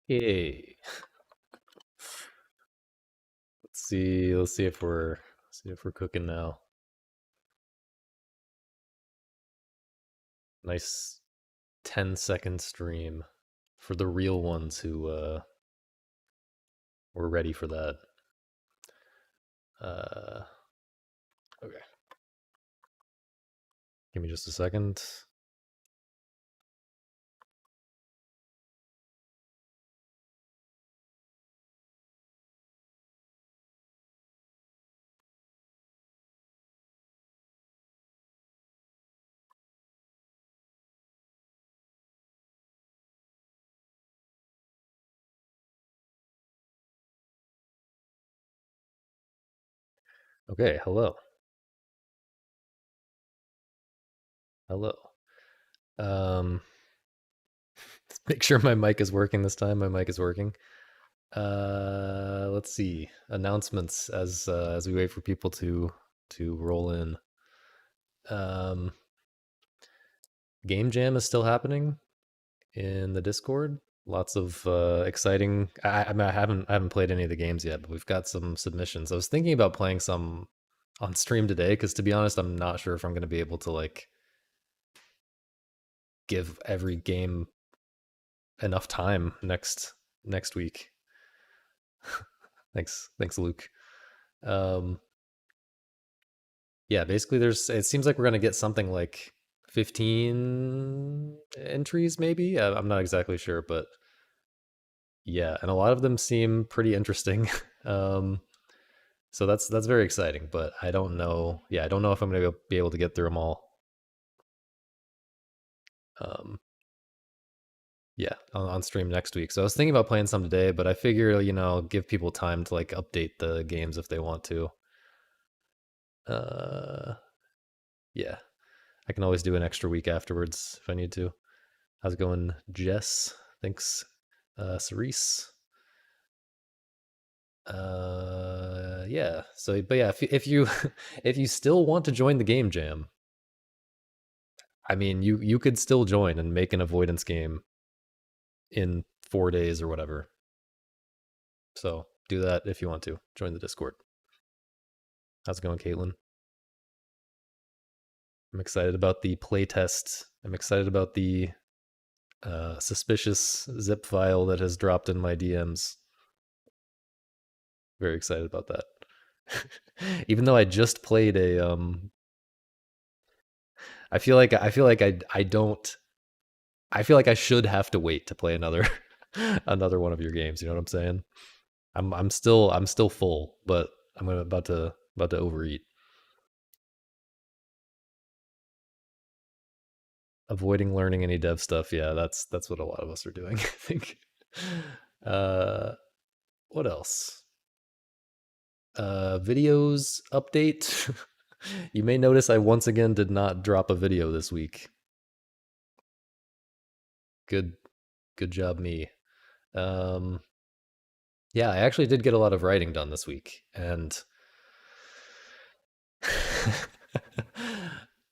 Hey, let's see. Let's see if we're cooking now. Nice 10-second stream for the real ones who were ready for that. Uh, okay, give me just a second. Okay, hello, hello. Um, let's make sure my mic is working this time. My mic is working. Let's see announcements as we wait for people to roll in. Um, Game Jam is still happening in the Discord. Lots of exciting. I mean, I haven't played any of the games yet, but we've got some submissions. I was thinking about playing some on stream today because, to be honest, I'm not sure if I'm going to be able to like give every game enough time next week. Thanks, Luke. Um, yeah, basically, there's. It seems like we're going to get something like 15 entries, maybe. I'm not exactly sure, but yeah, and a lot of them seem pretty interesting. um, so that's very exciting, but I don't know. Yeah, I don't know if I'm gonna be able to get through them all. Um, yeah, on stream next week. So I was thinking about playing some today, but I figure give people time to like update the games if they want to. Uh, yeah, I can always do an extra week afterwards if I need to. How's it going, Jess? Thanks, Cerise. Yeah. So, but yeah, if you if you still want to join the game jam, I mean, you could still join and make an avoidance game in 4 days or whatever. So do that if you want to. Join the Discord. How's it going, Caitlin? I'm excited about the playtest. I'm excited about the suspicious zip file that has dropped in my DMs. Very excited about that. Even though I just played a I don't I feel like I should have to wait to play another another one of your games. You know what I'm saying? I'm still full, but I'm about to overeat. Avoiding learning any dev stuff. Yeah, that's what a lot of us are doing. I think. Uh, what else? Videos update. You may notice I once again did not drop a video this week. Good, good job, me. Um, yeah, I actually did get a lot of writing done this week, and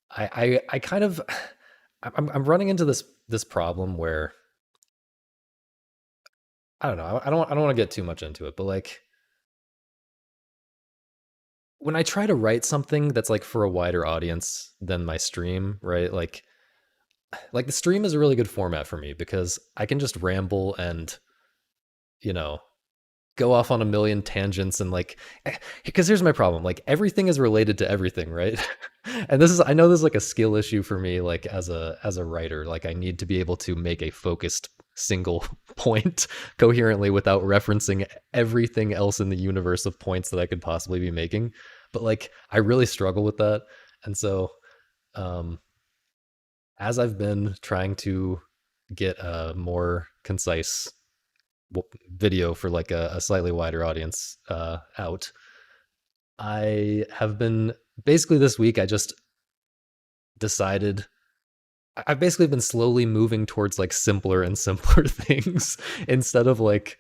I kind of I'm running into this problem where I don't know. I don't want to get too much into it, but like when I try to write something that's like for a wider audience than my stream, right? Like the stream is a really good format for me because I can just ramble and you know go off on a million tangents and like because here's my problem, like everything is related to everything, right? And I know this is like a skill issue for me, like as a writer, like I need to be able to make a focused single point coherently without referencing everything else in the universe of points that I could possibly be making. But like I really struggle with that. And so um as I've been trying to get a more concise video for like a slightly wider audience out, I have been basically this week. I just decided I've basically been slowly moving towards like simpler and simpler things instead of like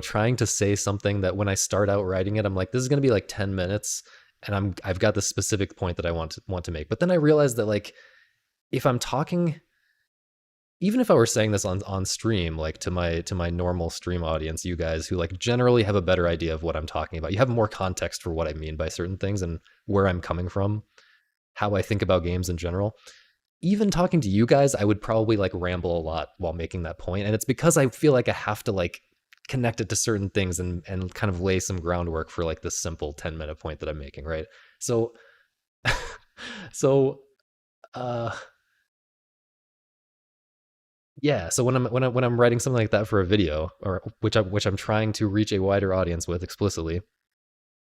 trying to say something that when I start out writing it, I'm like, this is going to be like 10 minutes, and I've got this specific point that I want to make. But then I realized that like if I'm talking even if I were saying this on stream, like to my normal stream audience, you guys who like generally have a better idea of what I'm talking about, you have more context for what I mean by certain things and where I'm coming from, how I think about games in general. Even talking to you guys, I would probably like ramble a lot while making that point, and it's because I feel like I have to like connect it to certain things and kind of lay some groundwork for like this simple 10-minute point that I'm making, right? So so uh yeah, so when I'm writing something like that for a video, or which I'm trying to reach a wider audience with explicitly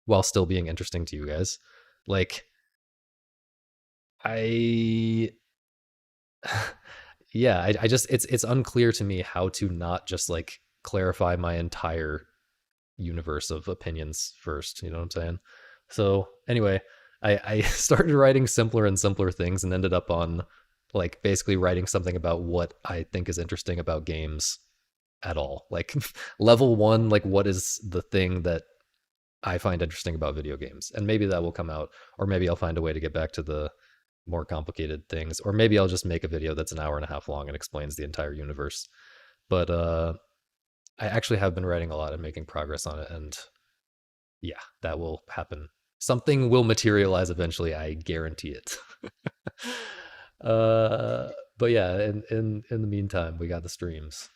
while still being interesting to you guys, like I yeah, I just it's unclear to me how to not just like clarify my entire universe of opinions first. You know what I'm saying? So anyway, I started writing simpler and simpler things and ended up on like basically writing something about what I think is interesting about games at all. Like level one, like what is the thing that I find interesting about video games? And maybe that will come out, or maybe I'll find a way to get back to the more complicated things, or maybe I'll just make a video that's an hour and a half long and explains the entire universe. But I actually have been writing a lot and making progress on it, and yeah, that will happen. Something will materialize eventually. I guarantee it. uh, but yeah, in the meantime, we got the streams.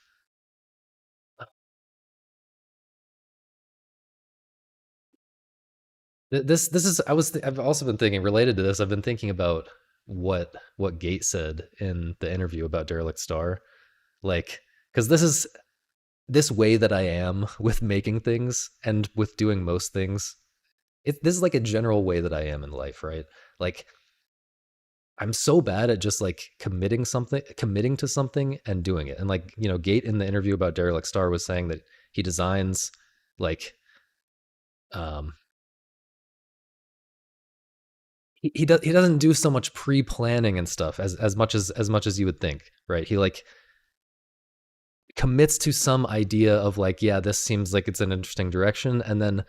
This is I've also been thinking related to this. I've been thinking about what Gate said in the interview about Derelict Star, like because this way that I am with making things and with doing most things. This is like a general way that I am in life, right? Like I'm so bad at just like committing to something and doing it. And like, Gate in the interview about Derelict Star was saying that he designs like um he doesn't do so much pre-planning and stuff as much as you would think, right? He like commits to some idea of like, yeah, this seems like it's an interesting direction, and then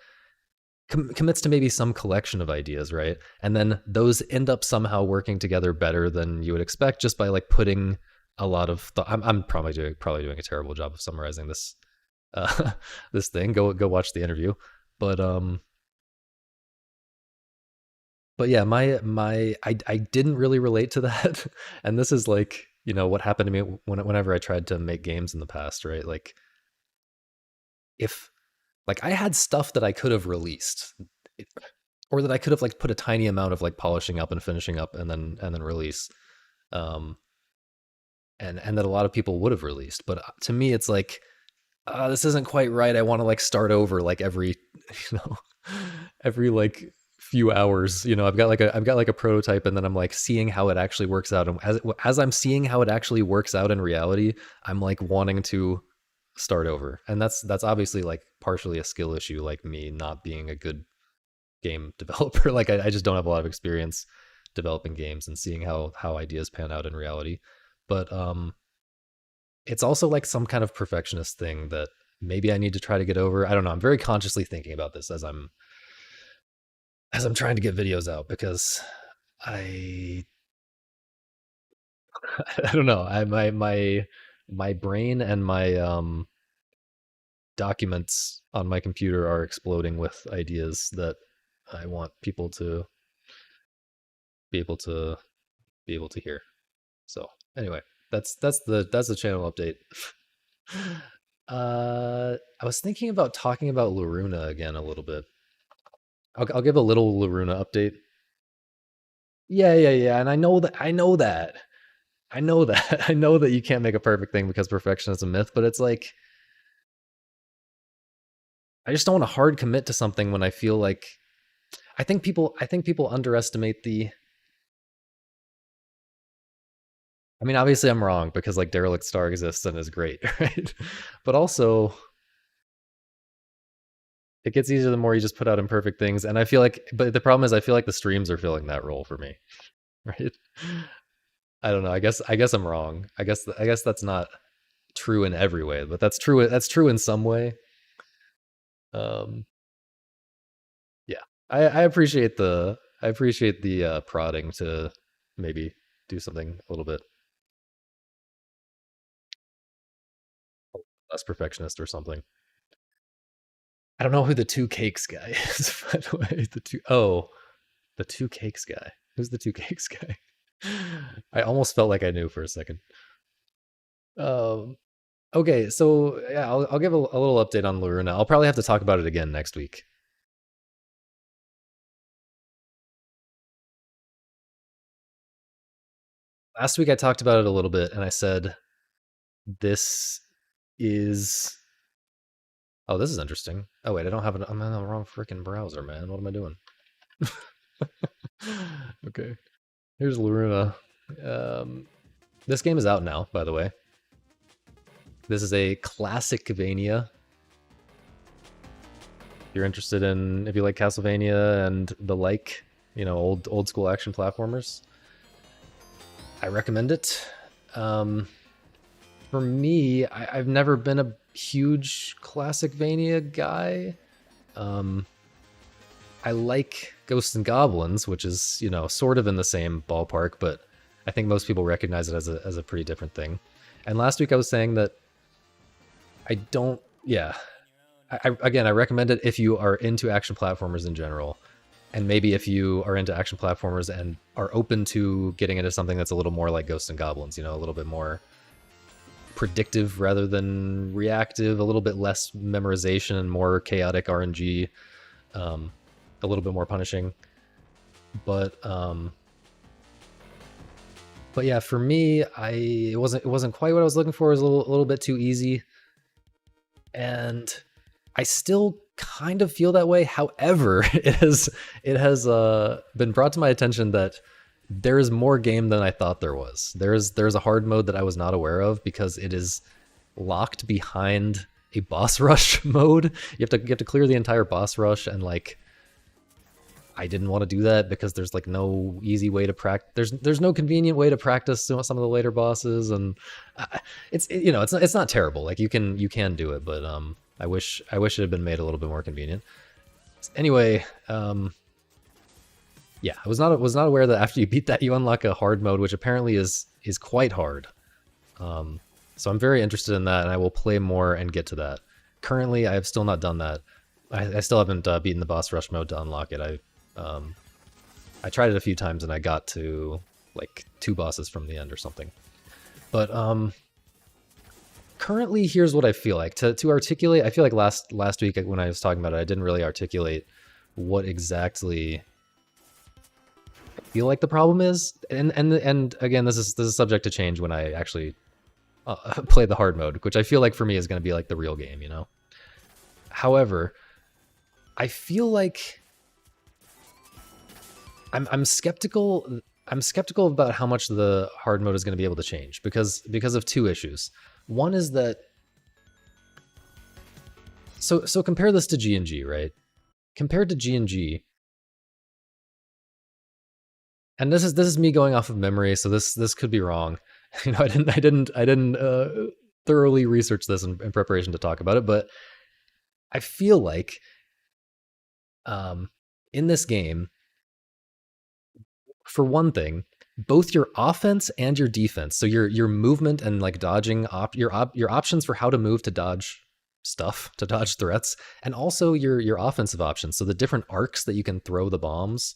commits to maybe some collection of ideas, right? And then those end up somehow working together better than you would expect just by like putting a lot of thought. I'm probably doing a terrible job of summarizing this this thing. Go watch the interview. But yeah, I didn't really relate to that, and this is like what happened to me whenever I tried to make games in the past, right? Like if like I had stuff that I could have released, or that I could have like put a tiny amount of like polishing up and finishing up and then release, um, and that a lot of people would have released. But to me, it's like this isn't quite right. I want to like start over like every you know every like few hours. I've got like a prototype, and then I'm like seeing how it actually works out. And as I'm seeing how it actually works out in reality, I'm like wanting to start over. And that's obviously like partially a skill issue, like me not being a good game developer. Like I just don't have a lot of experience developing games and seeing how ideas pan out in reality. But it's also like some kind of perfectionist thing that maybe I need to try to get over. I don't know. I'm very consciously thinking about this as I'm trying to get videos out, because I I don't know. My brain and my documents on my computer are exploding with ideas that I want people to be able to hear. So anyway, that's the channel update. I was thinking about talking about Lurruna again a little bit. I'll give a little Lurruna update. Yeah, yeah, yeah. And I know that you can't make a perfect thing because perfection is a myth, but it's like I just don't want to hard commit to something when I feel like I think people underestimate the I mean, obviously I'm wrong because like Derelict Star exists and is great, right? But also it gets easier the more you just put out imperfect things. And I feel like but the problem is I feel like the streams are filling that role for me. Right? I don't know. I guess I'm wrong. I guess that's not true in every way, but that's true in some way. Um yeah. I appreciate the prodding to maybe do something a little bit less perfectionist or something. I don't know who the two cakes guy is, by the way. The two cakes guy. Who's the two cakes guy? I almost felt like I knew for a second. Um, okay, so yeah, I'll give a little update on Lurruna. I'll probably have to talk about it again next week. Last week I talked about it a little bit, and I said this is. Oh, this is interesting. Oh wait, I don't have it. I'm in the wrong freaking browser, man. What am I doing? Okay, here's Lurruna. Um, this game is out now, by the way. This is a classic Castlevania. If you're interested in, if you like Castlevania and the like, you know, old school action platformers, I recommend it. For me, I've never been a huge Classicvania guy. I like Ghosts and Goblins, which is, you know, sort of in the same ballpark, but I think most people recognize it as a pretty different thing. And last week I was saying that I don't, yeah. Again, I recommend it if you are into action platformers in general. And maybe if you are into action platformers and are open to getting into something that's a little more like Ghosts and Goblins, you know, a little bit more predictive rather than reactive, a little bit less memorization and more chaotic RNG, a little bit more punishing. But yeah, for me, it wasn't quite what I was looking for. It was a little bit too easy, and I still kind of feel that way. However, it has been brought to my attention that there is more game than I thought there was. There's a hard mode that I was not aware of because it is locked behind a boss rush mode. You have to clear the entire boss rush, and like I didn't want to do that because there's like no easy way to practice. There's no convenient way to practice some of the later bosses, and you know, it's not terrible. Like you can do it, but I wish it had been made a little bit more convenient. Anyway, yeah, I was not aware that after you beat that, you unlock a hard mode, which apparently is quite hard. So I'm very interested in that, and I will play more and get to that. Currently, I have still not done that. I still haven't beaten the boss rush mode to unlock it. I tried it a few times, and I got to like 2 bosses from the end or something. But currently, here's what I feel like. To articulate, I feel like last week when I was talking about it, I didn't really articulate what exactly I feel like the problem is. And again, this is subject to change when I actually play the hard mode, which I feel like for me is going to be like the real game, you know? However, I feel like I'm skeptical. I'm skeptical about how much the hard mode is going to be able to change because of 2 issues. One is that so compare this to G&G, right? Compared to G&G, and this is me going off of memory, so this could be wrong. You know, I didn't thoroughly research this in preparation to talk about it, but I feel like in this game, for one thing, both your offense and your defense, so your movement and like dodging, your options for how to move to dodge stuff, to dodge threats, and also your offensive options, so the different arcs that you can throw the bombs,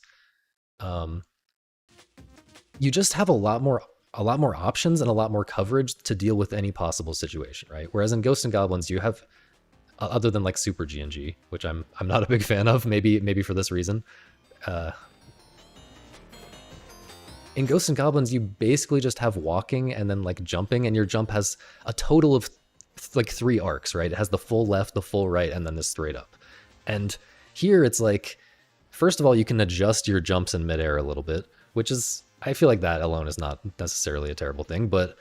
you just have a lot more options and a lot more coverage to deal with any possible situation, right? Whereas in Ghosts and Goblins, you have, other than like Super G&G, which I'm not a big fan of, maybe for this reason. In Ghosts and Goblins, you basically just have walking and then like jumping, and your jump has a total of like 3 arcs, right? It has the full left, the full right, and then the straight up. And here it's like, first of all, you can adjust your jumps in midair a little bit, which is, I feel like that alone is not necessarily a terrible thing, but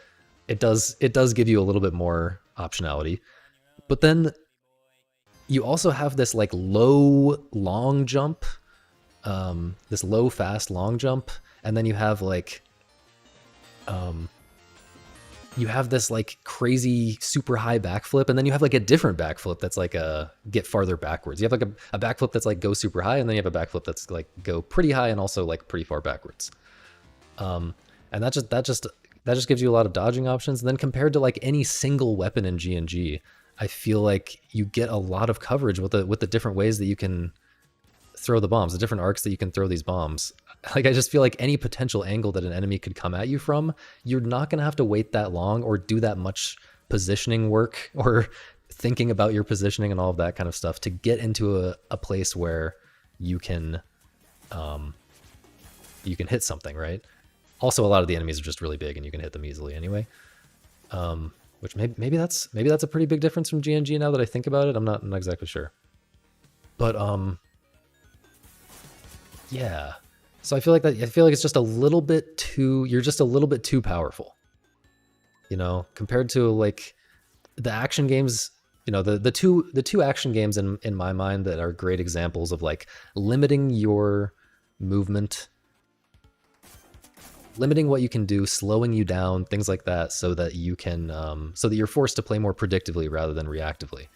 it does give you a little bit more optionality. But then you also have this like low long jump, this low fast long jump, and then you have like you have this like crazy super high backflip, and then you have like a different backflip that's like a get farther backwards. You have like a backflip that's like go super high, and then you have a backflip that's like go pretty high and also like pretty far backwards. And that just gives you a lot of dodging options. And then compared to like any single weapon in G&G, I feel like you get a lot of coverage with the different ways that you can throw the bombs, the different arcs that you can throw these bombs. Like I just feel like any potential angle that an enemy could come at you from, you're not going to have to wait that long or do that much positioning work or thinking about your positioning and all of that kind of stuff to get into a place where you can you can hit something, right? Also, a lot of the enemies are just really big and you can hit them easily anyway. Which maybe that's a pretty big difference from GNG now that I think about it. I'm not exactly sure. But yeah. So I feel like it's just a little bit too you're just a little bit too powerful. You know, compared to like the action games, you know, the two action games in my mind that are great examples of like limiting your movement, limiting what you can do, slowing you down, things like that, so that you can so that you're forced to play more predictively rather than reactively.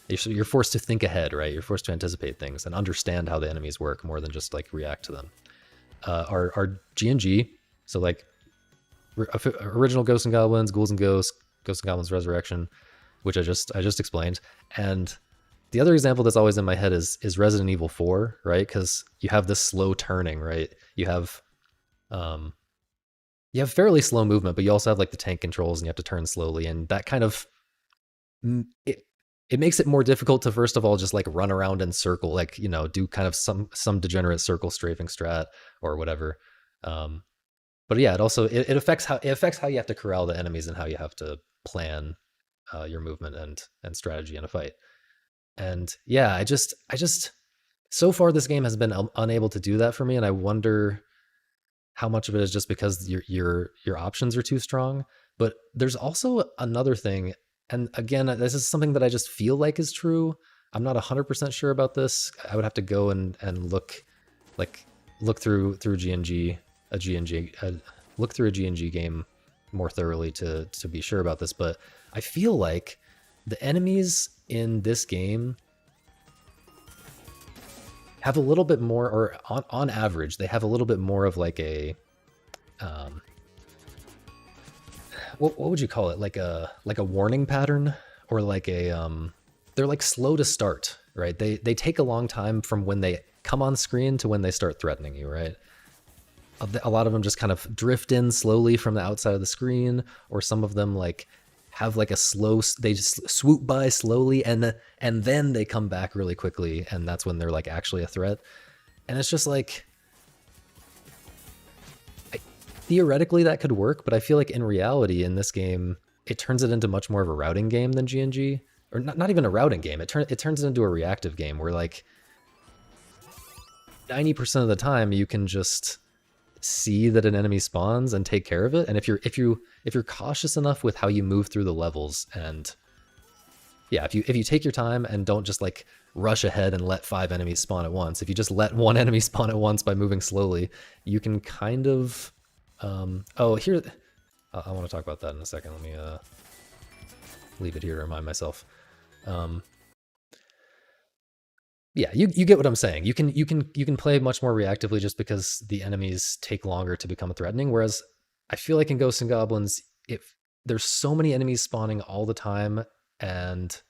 You're forced to think ahead, right? You're forced to anticipate things and understand how the enemies work more than just like react to them. Are GNG, so like original Ghosts and Goblins, Ghouls and Ghosts, Ghosts and Goblins Resurrection, which I just explained, and the other example that's always in my head is Resident Evil 4, right? Because you have this slow turning, right? Um, you have fairly slow movement, but you also have like the tank controls, and you have to turn slowly, and that kind of it it makes it more difficult to first of all just like run around in circle, like you know, do kind of some degenerate circle strafing strat or whatever. Um, but yeah, it affects how you have to corral the enemies and how you have to plan your movement and strategy in a fight. And yeah, I just so far this game has been unable to do that for me, and I wonder how much of it is just because your options are too strong. But there's also another thing, and again, this is something that I just feel like is true. I'm not 100% sure about this. I would have to go and like look through GNG a GNG look through a GNG game more thoroughly to be sure about this. But I feel like the enemies in this game have a little bit more, or on average, they have a little bit more of like a, um, what would you call it? Like a warning pattern, or like a, they're like slow to start, right? They take a long time from when they come on screen to when they start threatening you, right? A lot of them just kind of drift in slowly from the outside of the screen, or some of them like have like a slow, they just swoop by slowly and then they come back really quickly, and that's when they're like actually a threat. And it's just like, theoretically that could work, but I feel like in reality in this game it turns it into much more of a routing game than GNG, or not even a routing game. It turns it into a reactive game where like 90% of the time you can just see that an enemy spawns and take care of it. And if you're cautious enough with how you move through the levels, and yeah, if you take your time and don't just like rush ahead and let 5 enemies spawn at once, if you just let one enemy spawn at once by moving slowly, you can kind of oh, here, I want to talk about that in a second. Let me leave it here to remind myself. um yeah, you get what I'm saying. You can play much more reactively just because the enemies take longer to become threatening. Whereas I feel like in Ghosts and Goblins, if there's so many enemies spawning all the time, and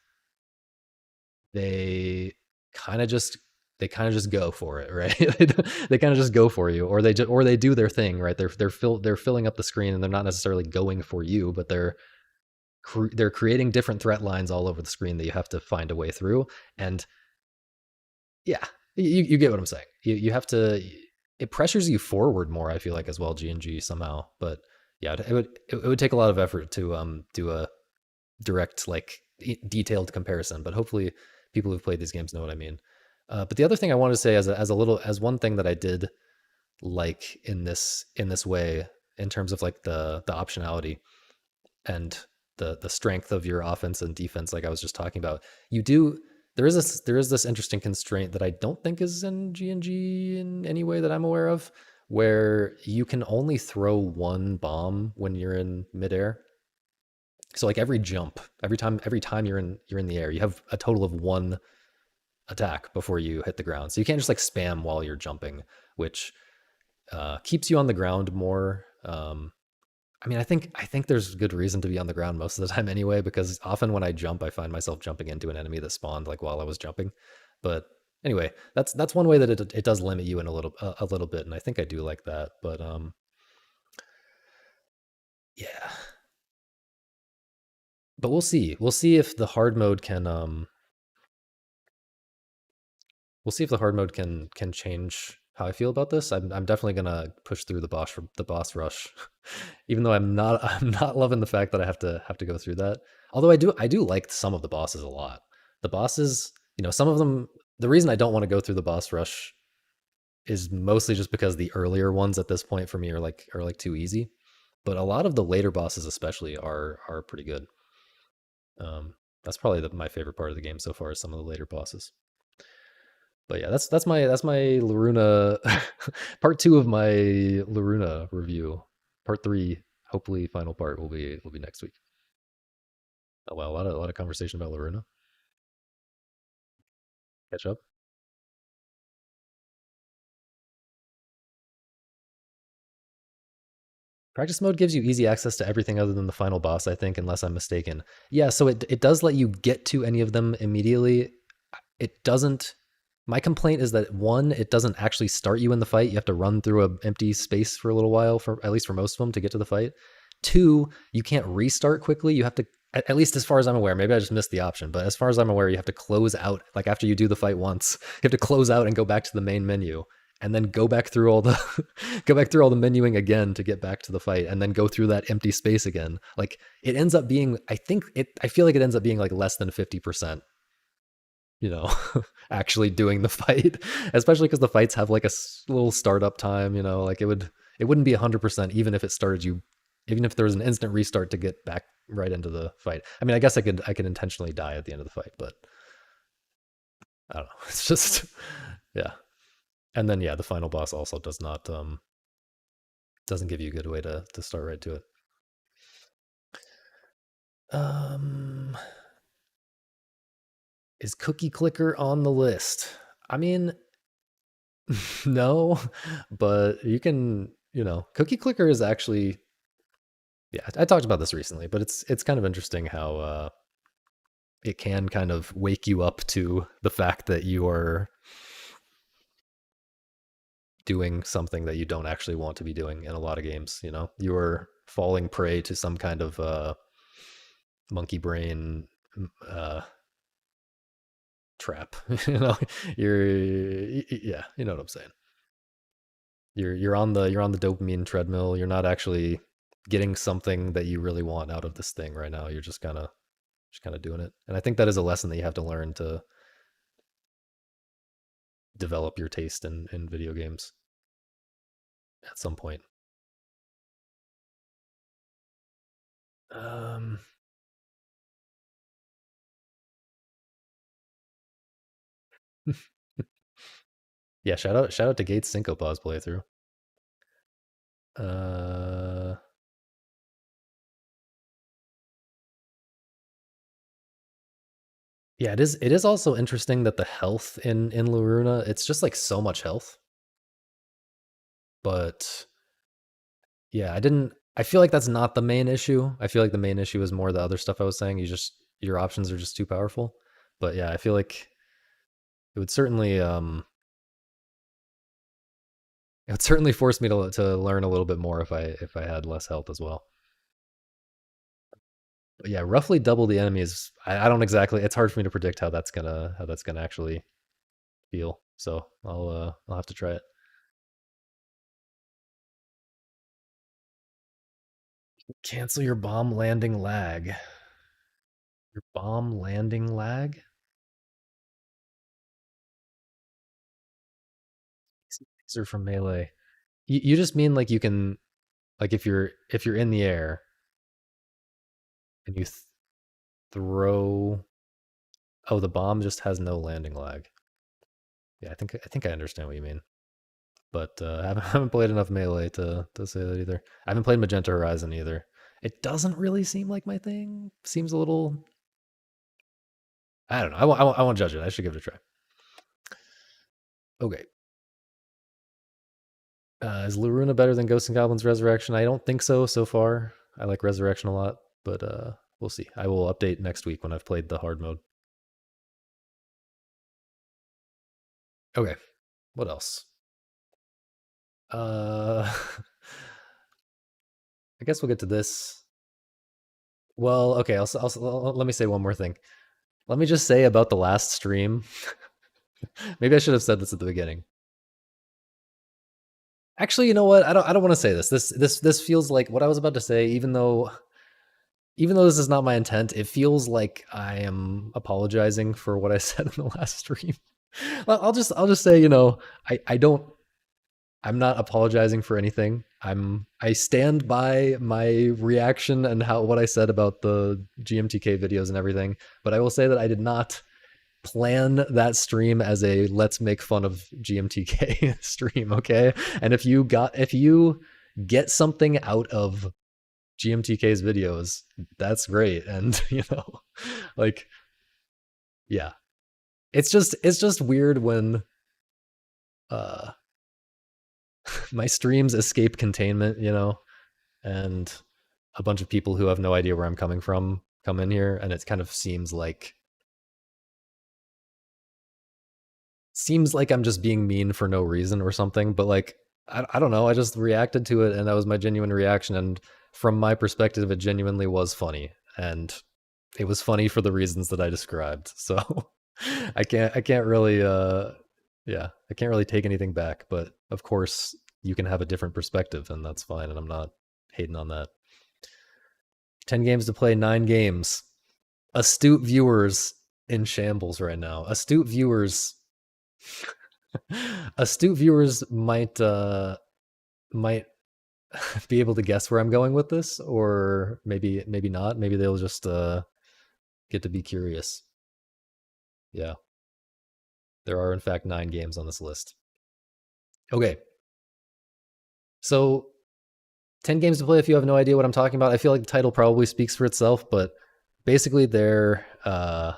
they kind of just they kind of just go for it, right? They kind of just go for you, or they do their thing, right? They're filling up the screen, and they're not necessarily going for you, but they're creating different threat lines all over the screen that you have to find a way through. And yeah, you get what I'm saying. You have to, it pressures you forward more, I feel like, as well, GNG somehow. But yeah, it would take a lot of effort to do a direct, like, detailed comparison. But hopefully people who've played these games know what I mean. But the other thing I wanted to say as one thing that I did like in this way, in terms of like the optionality and the strength of your offense and defense, like I was just talking about, you do there is this interesting constraint that I don't think is in GNG in any way that I'm aware of, where you can only throw one bomb when you're in midair. So like every time you're in the air, you have a total of one attack before you hit the ground. So you can't just like spam while you're jumping, which keeps you on the ground more. I mean, I think there's good reason to be on the ground most of the time anyway, because often when I jump, I find myself jumping into an enemy that spawned like while I was jumping. But anyway, that's one way that it does limit you in a little bit, and I think I do like that. But yeah, but we'll see. We'll see if the hard mode can we'll see if the hard mode can change how I feel about this. I'm definitely gonna push through the boss rush, even though I'm not loving the fact that I have to go through that. Although I do like some of the bosses a lot. The bosses, some of them. The reason I don't want to go through the boss rush is mostly just because the earlier ones at this point for me are like too easy. But a lot of the later bosses, especially, are pretty good. Um, that's probably my favorite part of the game so far is some of the later bosses. But yeah, that's my Lurruna part two of my Lurruna review. Part three, hopefully final part will be next week. Oh wow, a lot of conversation about Lurruna. Catch up. Practice mode gives you easy access to everything other than the final boss, I think, unless I'm mistaken. Yeah, so it does let you get to any of them immediately. It doesn't. My complaint is that one, it doesn't actually start you in the fight. You have to run through an empty space for a little while, for at least for most of them, to get to the fight. Two, you can't restart quickly. You have to, at least as far as I'm aware, maybe I just missed the option, but as far as I'm aware, you have to close out. Like after you do the fight once, you have to close out and go back to the main menu, and then go back through all the go back through all the menuing again to get back to the fight, and then go through that empty space again. Like it ends up being, I feel like it ends up being like less than 50%, you know, actually doing the fight, especially because the fights have like a little startup time, like it wouldn't be 100% even if it started you, even if there was an instant restart to get back right into the fight. I mean, I guess I could intentionally die at the end of the fight, but I don't know. It's just yeah. And then yeah, the final boss also doesn't give you a good way to start right to it. Um is Cookie Clicker on the list? I mean, no, but Cookie Clicker is actually, yeah, I talked about this recently, but it's kind of interesting how it can kind of wake you up to the fact that you are doing something that you don't actually want to be doing in a lot of games. You are falling prey to some kind of monkey brain uh, trap. you know, yeah, you know what I'm saying. You're on the dopamine treadmill. You're not actually getting something that you really want out of this thing right now. You're just kind of doing it. And I think that is a lesson that you have to learn to develop your taste in video games at some point. Um, yeah, shout out to Gates Syncopause playthrough. Uh, yeah, it is also interesting that the health in Luruna, it's just like so much health. But yeah, I feel like that's not the main issue. I feel like the main issue is more the other stuff I was saying. Your options are just too powerful. But yeah, I feel like it would certainly force me to learn a little bit more if I had less health as well. But yeah, roughly double the enemies. I don't exactly. It's hard for me to predict how that's gonna actually feel. So I'll have to try it. Cancel your bomb landing lag. Your bomb landing lag. These are from melee. You just mean like you can, like if you're in the air and you throw. Oh, the bomb just has no landing lag. Yeah, I think I understand what you mean. But I haven't played enough melee to say that either. I haven't played Magenta Horizon either. It doesn't really seem like my thing. Seems a little. I don't know. I won't judge it. I should give it a try. Okay. Is Lurruna better than Ghosts and Goblins Resurrection? I don't think so far. I like Resurrection a lot, but we'll see. I will update next week when I've played the hard mode. Okay, what else? Uh, I guess we'll get to this. Well, okay. Let me say one more thing. Let me just say about the last stream. Maybe I should have said this at the beginning. Actually, you know what? I don't want to say this. This feels like what I was about to say. Even though this is not my intent, it feels like I am apologizing for what I said in the last stream. I'll just say, I don't I'm not apologizing for anything. I stand by my reaction and what I said about the GMTK videos and everything, but I will say that I did not plan that stream as a let's make fun of GMTK stream, okay? And if you get something out of GMTK's videos, that's great. And like yeah. It's just weird when uh my streams escape containment, and a bunch of people who have no idea where I'm coming from come in here, and it kind of seems like I'm just being mean for no reason or something. But like, I don't know. I just reacted to it, and that was my genuine reaction. And from my perspective, it genuinely was funny, and it was funny for the reasons that I described. So I can't really yeah, I can't really take anything back. But of course, you can have a different perspective, and that's fine. And I'm not hating on that. 10 games to play, 9 games. Astute viewers in shambles right now. Astute viewers might be able to guess where I'm going with this, or maybe not. Maybe they'll just get to be curious. Yeah, there are in fact 9 games on this list. Okay, so 10 games to play if you have no idea what I'm talking about. I feel like the title probably speaks for itself, but basically I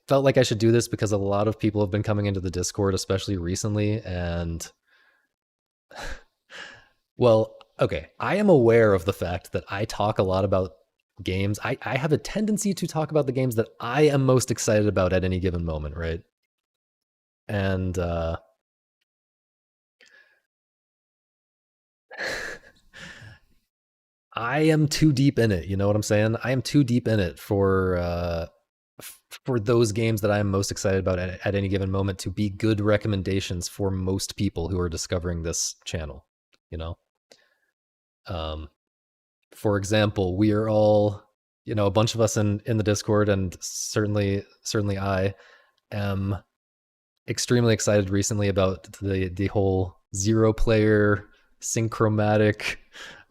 felt like I should do this because a lot of people have been coming into the Discord, especially recently, and well, okay, I am aware of the fact that I talk a lot about games. I have a tendency to talk about the games that I am most excited about at any given moment, right? And I am too deep in it. You know what I'm saying? I am too deep in it for those games that I am most excited about at any given moment to be good recommendations for most people who are discovering this channel. You know, um, for example, we are all, a bunch of us in the Discord, and certainly I am extremely excited recently about the whole 0-player synchromatic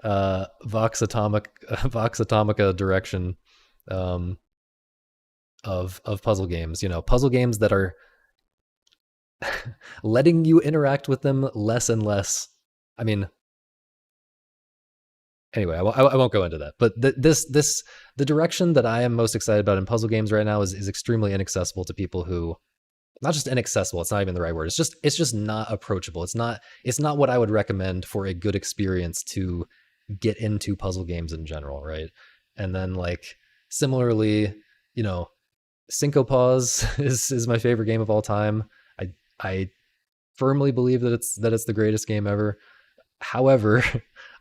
Vox Atomica direction of puzzle games. Puzzle games that are letting you interact with them less and less. I mean, anyway, I won't go into that. But the direction that I am most excited about in puzzle games right now is extremely inaccessible to people who, not just inaccessible, it's not even the right word. It's just not approachable. It's not what I would recommend for a good experience to get into puzzle games in general, right? And then like similarly, Syncopause is my favorite game of all time. I firmly believe that it's the greatest game ever. However,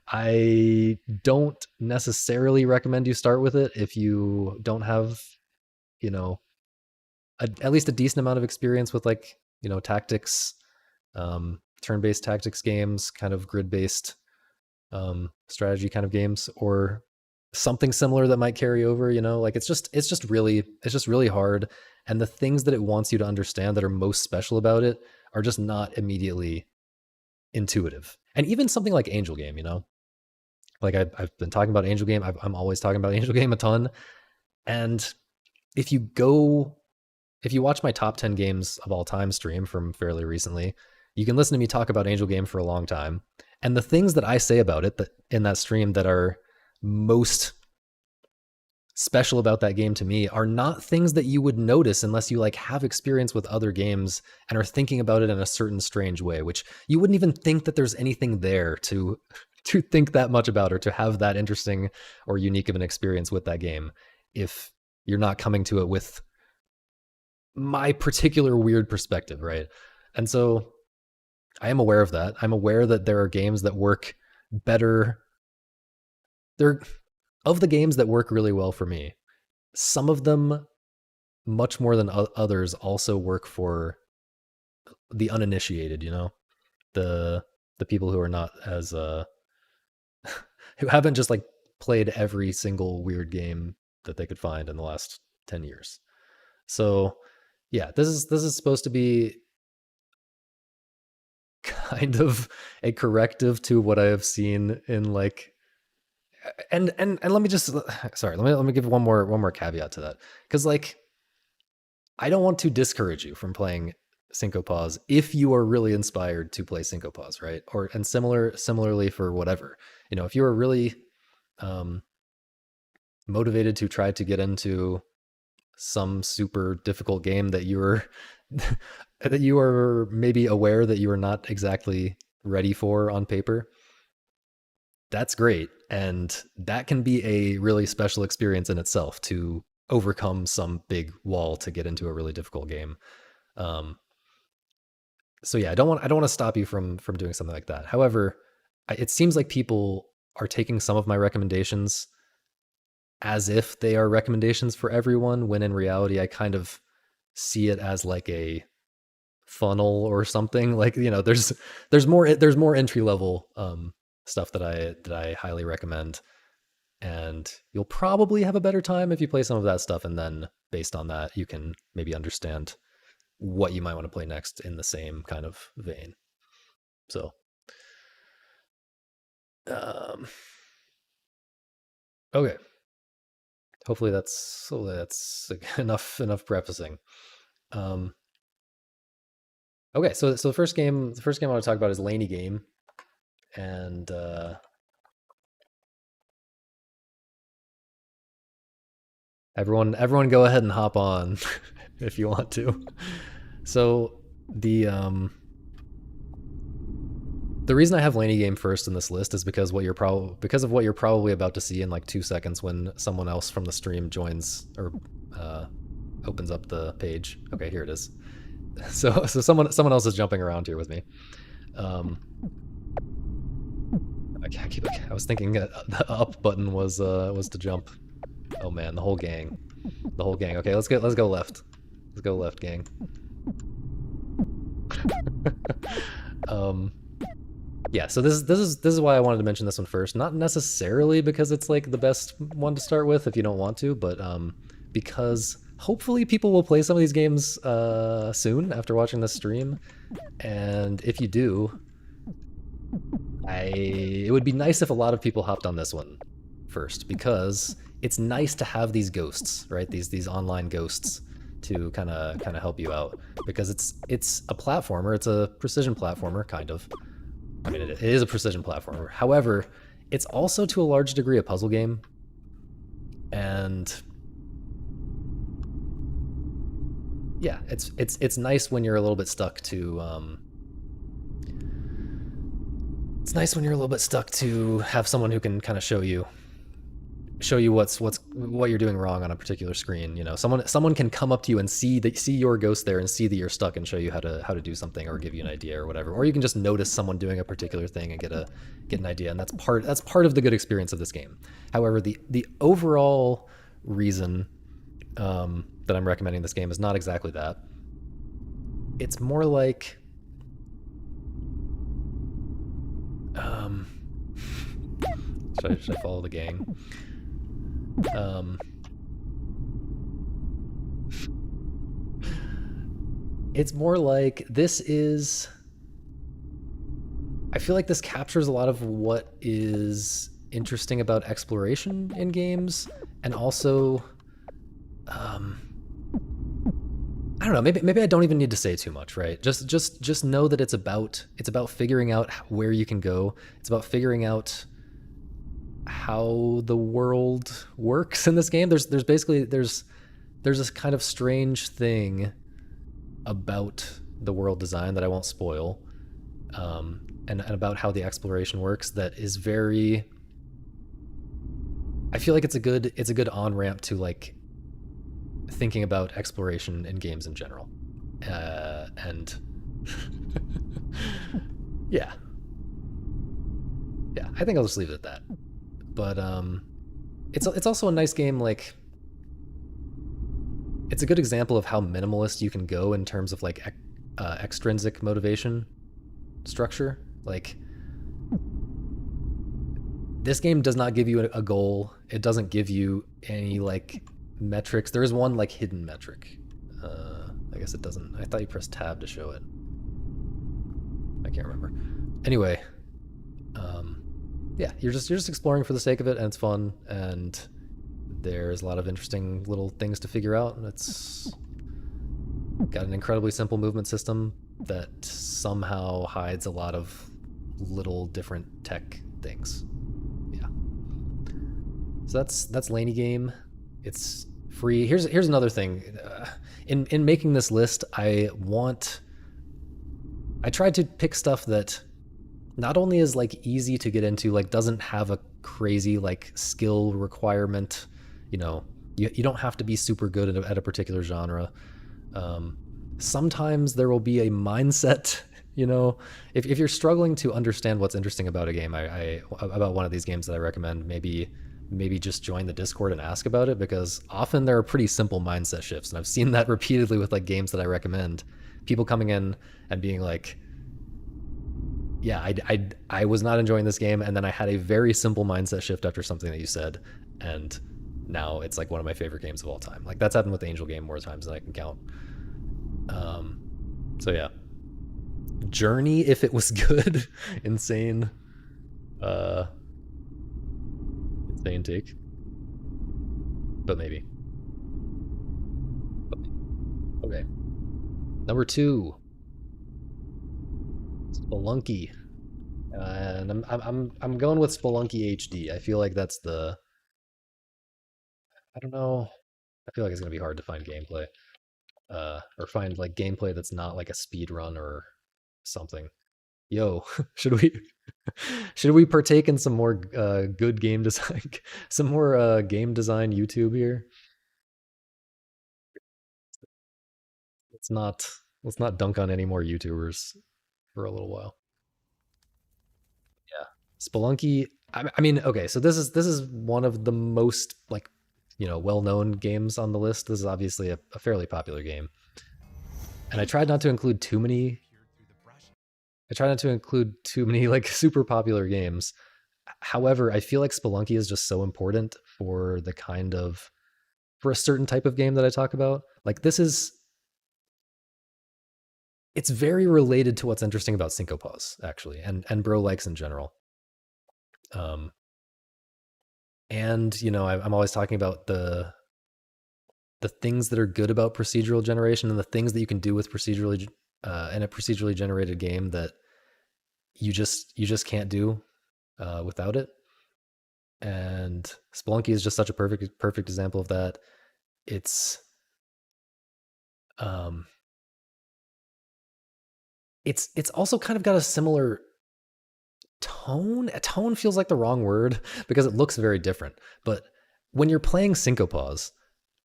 I don't necessarily recommend you start with it if you don't have, you know, at least a decent amount of experience with like, tactics, turn-based tactics games, kind of grid-based strategy kind of games, or something similar that might carry over. Like it's just really hard, and the things that it wants you to understand that are most special about it are just not immediately intuitive. And even something like Angel Game, like I've been talking about Angel Game. I'm always talking about Angel Game a ton. And if you watch my top 10 games of all time stream from fairly recently, you can listen to me talk about Angel Game for a long time. And the things that I say about it in that stream that are most special about that game to me are not things that you would notice unless you like have experience with other games and are thinking about it in a certain strange way, which you wouldn't even think that there's anything there to think that much about or to have that interesting or unique of an experience with that game if you're not coming to it with my particular weird perspective, right? And so I am aware of that. I'm aware that there are games that work better. There of the games that work really well for me. Some of them, much more than others, also work for the uninitiated. You know, the people who are not as who haven't just like played every single weird game that they could find in the last 10 years. So yeah, this is supposed to be kind of a corrective to what I have seen in like and let me just sorry, let me give one more caveat to that. Cuz like I don't want to discourage you from playing Syncopause if you are really inspired to play Syncopause, right? Or and similarly for whatever. You know, if you are really um motivated to try to get into some super difficult game that you're that you are maybe aware that you are not exactly ready for on paper, that's great. And that can be a really special experience in itself to overcome some big wall to get into a really difficult game. Um, so yeah, I don't want to stop you from doing something like that. However, it seems like people are taking some of my recommendations as if they are recommendations for everyone, when in reality I kind of see it as like a funnel or something. Like, you know, there's more entry level stuff that I highly recommend, and you'll probably have a better time if you play some of that stuff, and then based on that you can maybe understand what you might want to play next in the same kind of vein. So um okay, hopefully that's enough prefacing. um okay, so the first game I want to talk about is Laney Game. And everyone go ahead and hop on if you want to. So the reason I have Laney Game first in this list is because because of what you're probably about to see in like 2 seconds when someone else from the stream joins or opens up the page. Okay, here it is. So someone else is jumping around here with me. Um, I was thinking the up button was to jump. Oh man, the whole gang. Okay, let's go left. Let's go left, gang. Yeah, so this is why I wanted to mention this one first. Not necessarily because it's like the best one to start with if you don't want to, but because hopefully people will play some of these games soon after watching this stream. And if you do, it would be nice if a lot of people hopped on this one first, because it's nice to have these ghosts, right? These online ghosts to kind of help you out, because it's a platformer. It's a precision platformer, kind of. I mean, it is a precision platformer. However, it's also to a large degree a puzzle game, and yeah, it's nice when you're a little bit stuck to. It's nice when you're a little bit stuck to have someone who can kind of show you what you're doing wrong on a particular screen. You know, someone can come up to you and see your ghost there and see that you're stuck and show you how to do something or give you an idea or whatever. Or you can just notice someone doing a particular thing and get an idea, and that's part of the good experience of this game. However, the overall reason that I'm recommending this game is not exactly that. It's more like should I follow the gang? It's more like this is. I feel like this captures a lot of what is interesting about exploration in games, and also, I don't know. Maybe I don't even need to say too much, right? Just know that it's about figuring out where you can go. It's about figuring out how the world works in this game. There's basically there's this kind of strange thing about the world design that I won't spoil, and about how the exploration works that is very. I feel like it's a good on ramp to like thinking about exploration in games in general, and yeah, yeah. I think I'll just leave it at that. But it's also a nice game. Like it's a good example of how minimalist you can go in terms of like extrinsic motivation structure. Like this game does not give you a goal. It doesn't give you any like metrics. There is one like hidden metric. I guess it doesn't. I thought you pressed tab to show it. I can't remember. Anyway, yeah, you're just exploring for the sake of it, and it's fun, and there's a lot of interesting little things to figure out. It's got an incredibly simple movement system that somehow hides a lot of little different tech things. Yeah. So that's Laney Game. It's free. Here's another thing. In making this list, I tried to pick stuff that not only is like easy to get into, like doesn't have a crazy like skill requirement. You know, you don't have to be super good at a particular genre. Um, Sometimes there will be a mindset. You know, if you're struggling to understand what's interesting about a game, I about one of these games that I recommend, maybe just join the Discord and ask about it, because often there are pretty simple mindset shifts, and I've seen that repeatedly with like games that I recommend. People coming in and being like, yeah, I was not enjoying this game, and then I had a very simple mindset shift after something that you said, and now it's like one of my favorite games of all time. Like that's happened with Angel Game more times than I can count. Um, so yeah, Journey, if it was good, insane, uh, insane take, but maybe. Okay, number two, Spelunky. And I'm going with Spelunky HD. I feel like that's the. I don't know. I feel like it's gonna be hard to find gameplay, or find like gameplay that's not like a speed run or something. Yo, should we should we partake in some more good game design, some more game design YouTube here? Let's not let's not dunk on any more YouTubers for a little while. Yeah, Spelunky. I mean, okay, so this is one of the most like well-known games on the list. This is obviously a fairly popular game, and I tried not to include too many like super popular games. However, I feel like Spelunky is just so important for the kind of for a certain type of game that I talk about. Like this is it's very related to what's interesting about Syncopause actually, and bro likes in general. Um, and I'm always talking about the things that are good about procedural generation and the things that you can do with procedurally in a procedurally generated game that you just can't do without it. And Spelunky is just such a perfect example of that. It's um it's also kind of got a similar tone. A tone feels like the wrong word because it looks very different. But when you're playing Syncopause,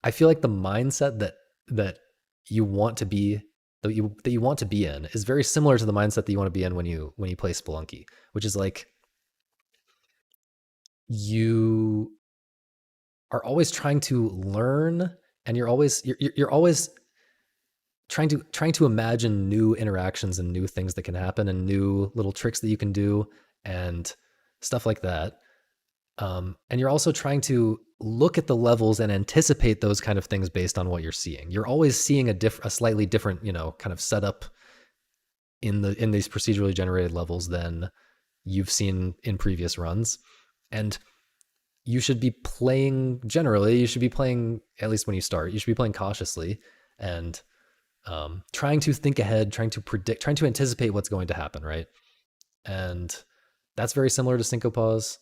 I feel like the mindset that you want to be that you want to be in is very similar to the mindset that you want to be in when you play Spelunky, which is like you are always trying to learn, and you're always trying to imagine new interactions and new things that can happen and new little tricks that you can do and stuff like that. And you're also trying to look at the levels and anticipate those kind of things based on what you're seeing. You're always seeing a slightly different, kind of setup in these procedurally generated levels than you've seen in previous runs. And you should be playing, at least when you start, you should be playing cautiously and trying to think ahead, trying to predict, trying to anticipate what's going to happen, right? And that's very similar to Syncopause.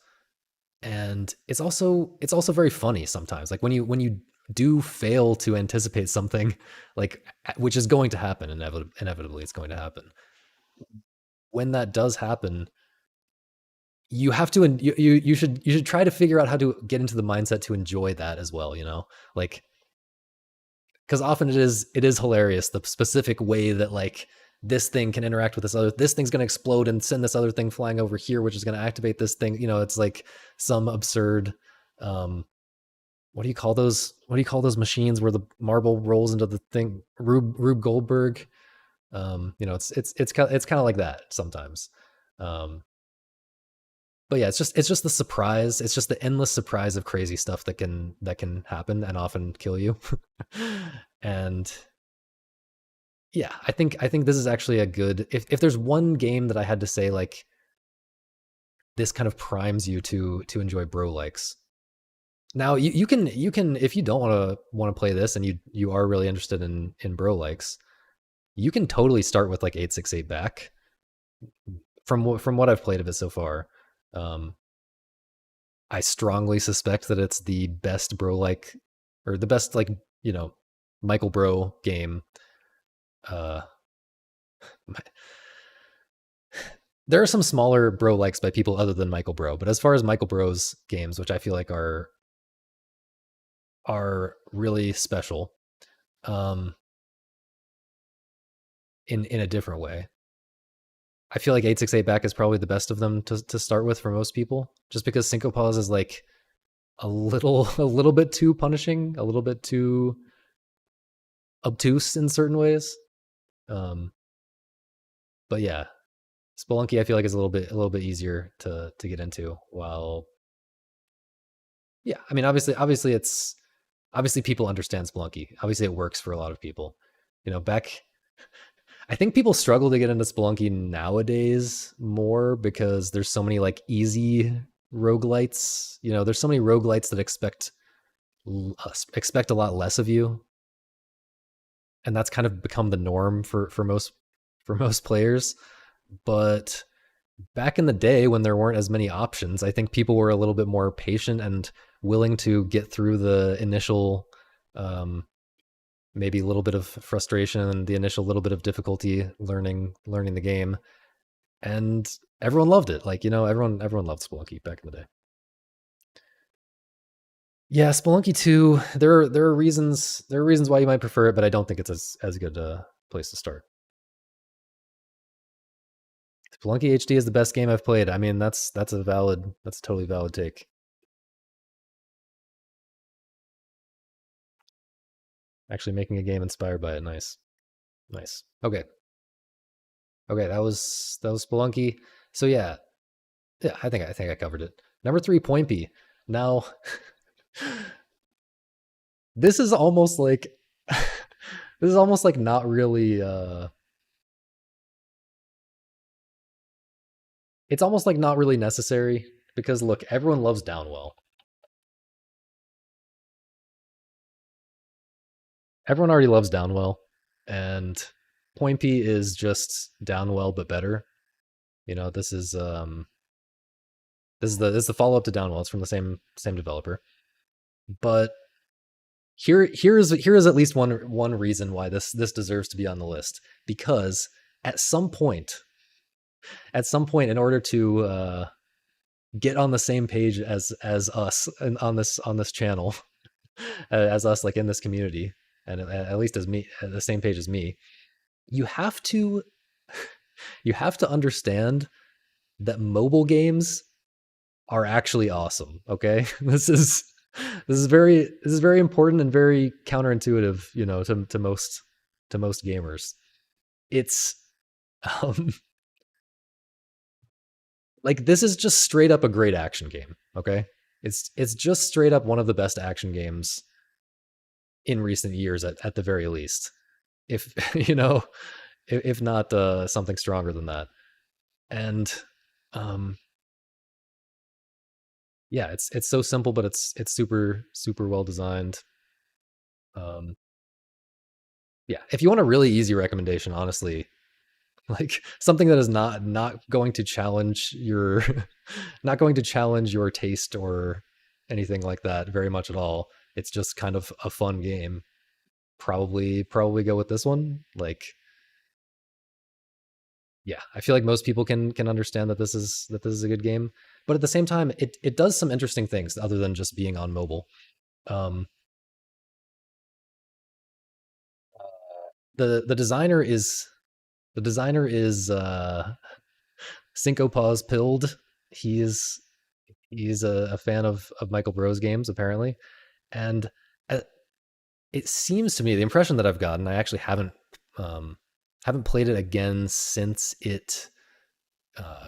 and it's also very funny sometimes. Like when you do fail to anticipate something, like which is going to happen inevitably, it's going to happen. When that does happen, you have to you should try to figure out how to get into the mindset to enjoy that as well. Like because often it is hilarious the specific way that like this thing can interact with this thing's going to explode and send this other thing flying over here, which is going to activate this thing. It's like some absurd um what do you call those machines where the marble rolls into the thing, Rube Goldberg. It's kind of like that sometimes. um but yeah, it's just the surprise. It's just the endless surprise of crazy stuff that can happen and often kill you. And yeah, I think this is actually a good, if there's one game that I had to say like this kind of primes you to enjoy bro likes. Now you can if you don't want to play this and you are really interested in bro likes, you can totally start with like 868 back. From what I've played of it so far, um, I strongly suspect that it's the best bro like, or the best like you know Michael Bro game. Uh, there are some smaller bro likes by people other than Michael Bro, but as far as Michael Bro's games, which I feel like are really special, um, in a different way. I feel like 868 back is probably the best of them to start with for most people, just because Syncopause is like a little bit too punishing, a little bit too obtuse in certain ways. Um, but yeah, Spelunky I feel like is a little bit easier to get into. While yeah, I mean obviously people understand Spelunky. Obviously it works for a lot of people. Back I think people struggle to get into Spelunky nowadays more because there's so many like easy roguelites. There's so many roguelites that expect a lot less of you, and that's kind of become the norm for most players. But back in the day when there weren't as many options, I think people were a little bit more patient and willing to get through the initial um, maybe a little bit of frustration and the initial little bit of difficulty learning the game, and everyone loved it. Like everyone loved Spelunky back in the day. Yeah, Spelunky 2. There are reasons why you might prefer it, but I don't think it's as good a place to start. Spelunky HD is the best game I've played. I mean, that's a totally valid take. Actually, making a game inspired by it. Nice, nice. Okay, okay. That was Spelunky. So yeah, yeah. I think I covered it. Number 3, Point B. Now, this is almost like this is almost like not really. It's almost like not really necessary because look, everyone loves Downwell. Everyone already loves Downwell, and Point P is just Downwell but better. This is the follow up to Downwell. It's from the same developer. But here is at least one reason why this deserves to be on the list, because at some point in order to get on the same page as us and on this channel, as us like in this community, and at least as me at the same page as me, you have to understand that mobile games are actually awesome. Okay, this is very important and very counterintuitive, to most gamers. It's um, like this is just straight up a great action game. Okay, it's just straight up one of the best action games in recent years, at the very least. If if not something stronger than that. And um, yeah, it's so simple, but it's super super well designed. Um, yeah, if you want a really easy recommendation, honestly, Like something that is not going to challenge your not going to challenge your taste or anything like that very much at all. It's just kind of a fun game. Probably go with this one. Like yeah, I feel like most people can understand that this is a good game. But at the same time, it does some interesting things other than just being on mobile. Um, the designer is the designer is Cinco Paws Pilled. He is he's a fan of Michael Bros games apparently, and uh, it seems to me the impression that I've gotten. I actually um, haven't played it again since it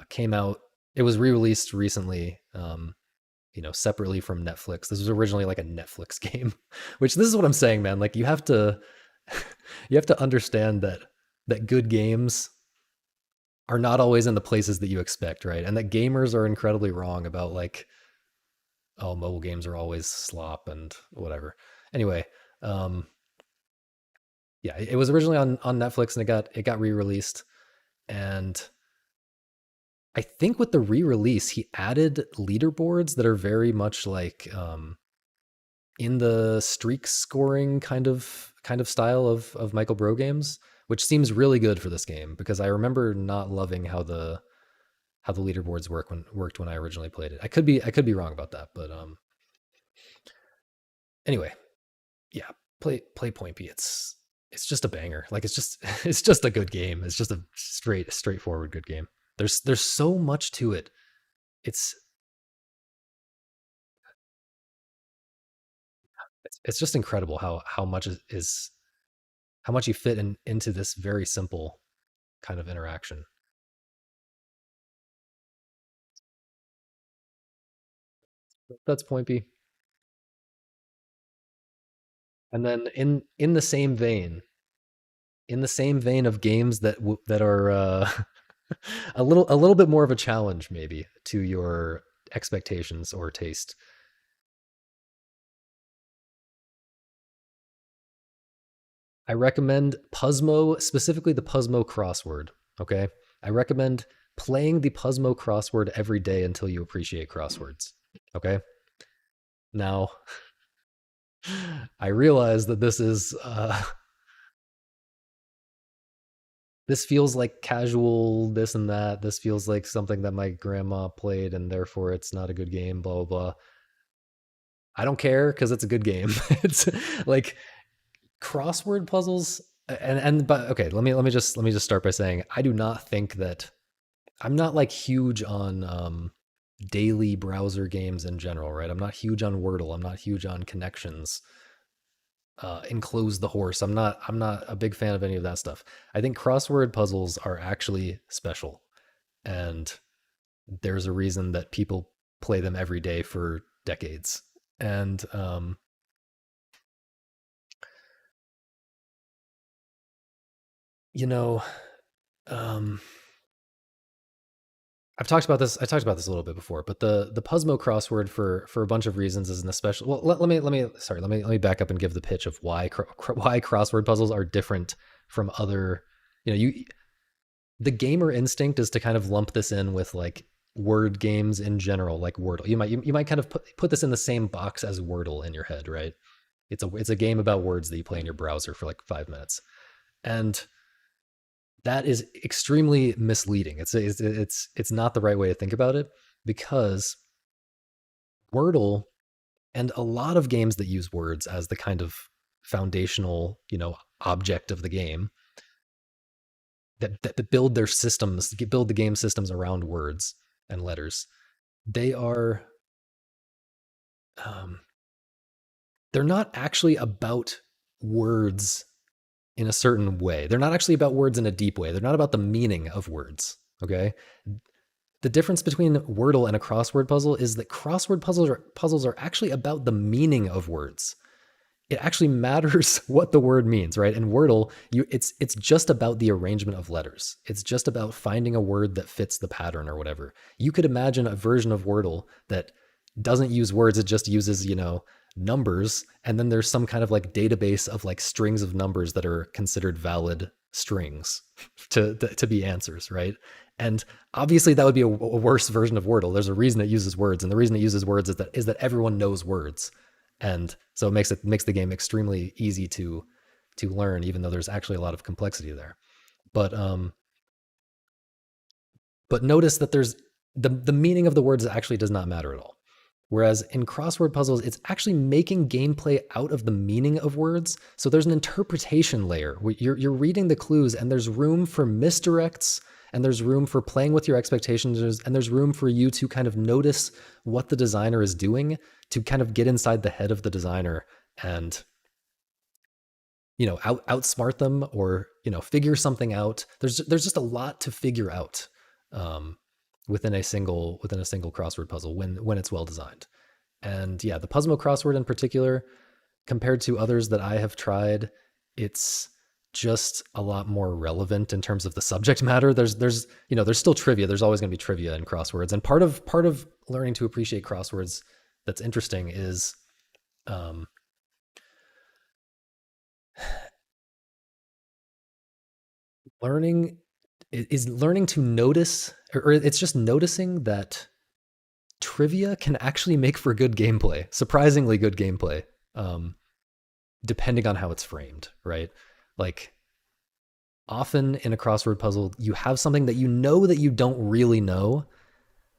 came out. It was re-released recently, separately from Netflix. This was originally like a Netflix game, which this is what I'm saying, man. Like you have to you have to understand that good games are not always in the places that you expect, right? And that gamers are incredibly wrong about like, oh, mobile games are always slop and whatever. Anyway, um, yeah, it was originally on Netflix and it got re-released. And I think with the re-release, he added leaderboards that are very much like in the streak scoring kind of style of Michael Bro games, which seems really good for this game because I remember not loving how the leaderboards worked when I originally played it. I could be wrong about that, but anyway, yeah, play Point B. It's just a banger. Like it's just it's just a good game. It's just a straightforward good game. There's so much to it. It's it's just incredible how much is how much you fit into this very simple kind of interaction. That's Point B. And then in the same vein of games that are a little bit more of a challenge maybe to your expectations or taste. I recommend Puzzmo, specifically the Puzzmo crossword. Okay. I recommend playing the Puzzmo crossword every day until you appreciate crosswords. Okay. Now, I realize that this feels like casual this and that. This feels like something that my grandma played and therefore it's not a good game, blah, blah, blah. I don't care because it's a good game. It's like crossword puzzles and but okay, let me just start by saying I do not think that I'm not like huge on daily browser games in general, right? I'm not huge on Wordle. I'm not huge on connections. Enclose the horse. I'm not a big fan of any of that stuff. I think crossword puzzles are actually special, and there's a reason that people play them every day for decades. And you know, um, I talked about this a little bit before, but the Puzzmo crossword for a bunch of reasons is an especially well. Let me back up and give the pitch of why crossword puzzles are different from other. You the gamer instinct is to kind of lump this in with like word games in general, like Wordle. You might kind of put this in the same box as Wordle in your head, right? It's a game about words that you play in your browser for like 5 minutes, and that is extremely misleading. It's not the right way to think about it because Wordle and a lot of games that use words as the kind of foundational, object of the game that build their systems, build the game systems around words and letters. They are um, they're not actually about words in a certain way. They're not actually about words in a deep way. They're not about the meaning of words. Okay. The difference between Wordle and a crossword puzzle is that crossword puzzles are actually about the meaning of words. It actually matters what the word means, right? In Wordle, it's just about the arrangement of letters. It's just about finding a word that fits the pattern or whatever. You could imagine a version of Wordle that doesn't use words, it just uses, numbers, and then there's some kind of like database of like strings of numbers that are considered valid strings to be answers, right? And obviously that would be a worse version of Wordle. There's a reason it uses words, and the reason it uses words is that everyone knows words, and so it makes the game extremely easy to learn, even though there's actually a lot of complexity there. But but notice that there's the meaning of the words actually does not matter at all. Whereas in crossword puzzles, it's actually making gameplay out of the meaning of words. So there's an interpretation layer. You're reading the clues, and there's room for misdirects, and there's room for playing with your expectations, and there's room for you to kind of notice what the designer is doing, to kind of get inside the head of the designer and outsmart them, or figure something out. There's just a lot to figure out um, within a single crossword puzzle when it's well designed. And yeah, the Puzzle crossword in particular, compared to others that I have tried, it's just a lot more relevant in terms of the subject matter. There's still trivia. There's always going to be trivia in crosswords, and part of learning to appreciate crosswords that's interesting is um, learning learning to notice, or it's just noticing that trivia can actually make for good gameplay, surprisingly good gameplay, um, depending on how it's framed, right? Like, often in a crossword puzzle, you have something that you know that you don't really know,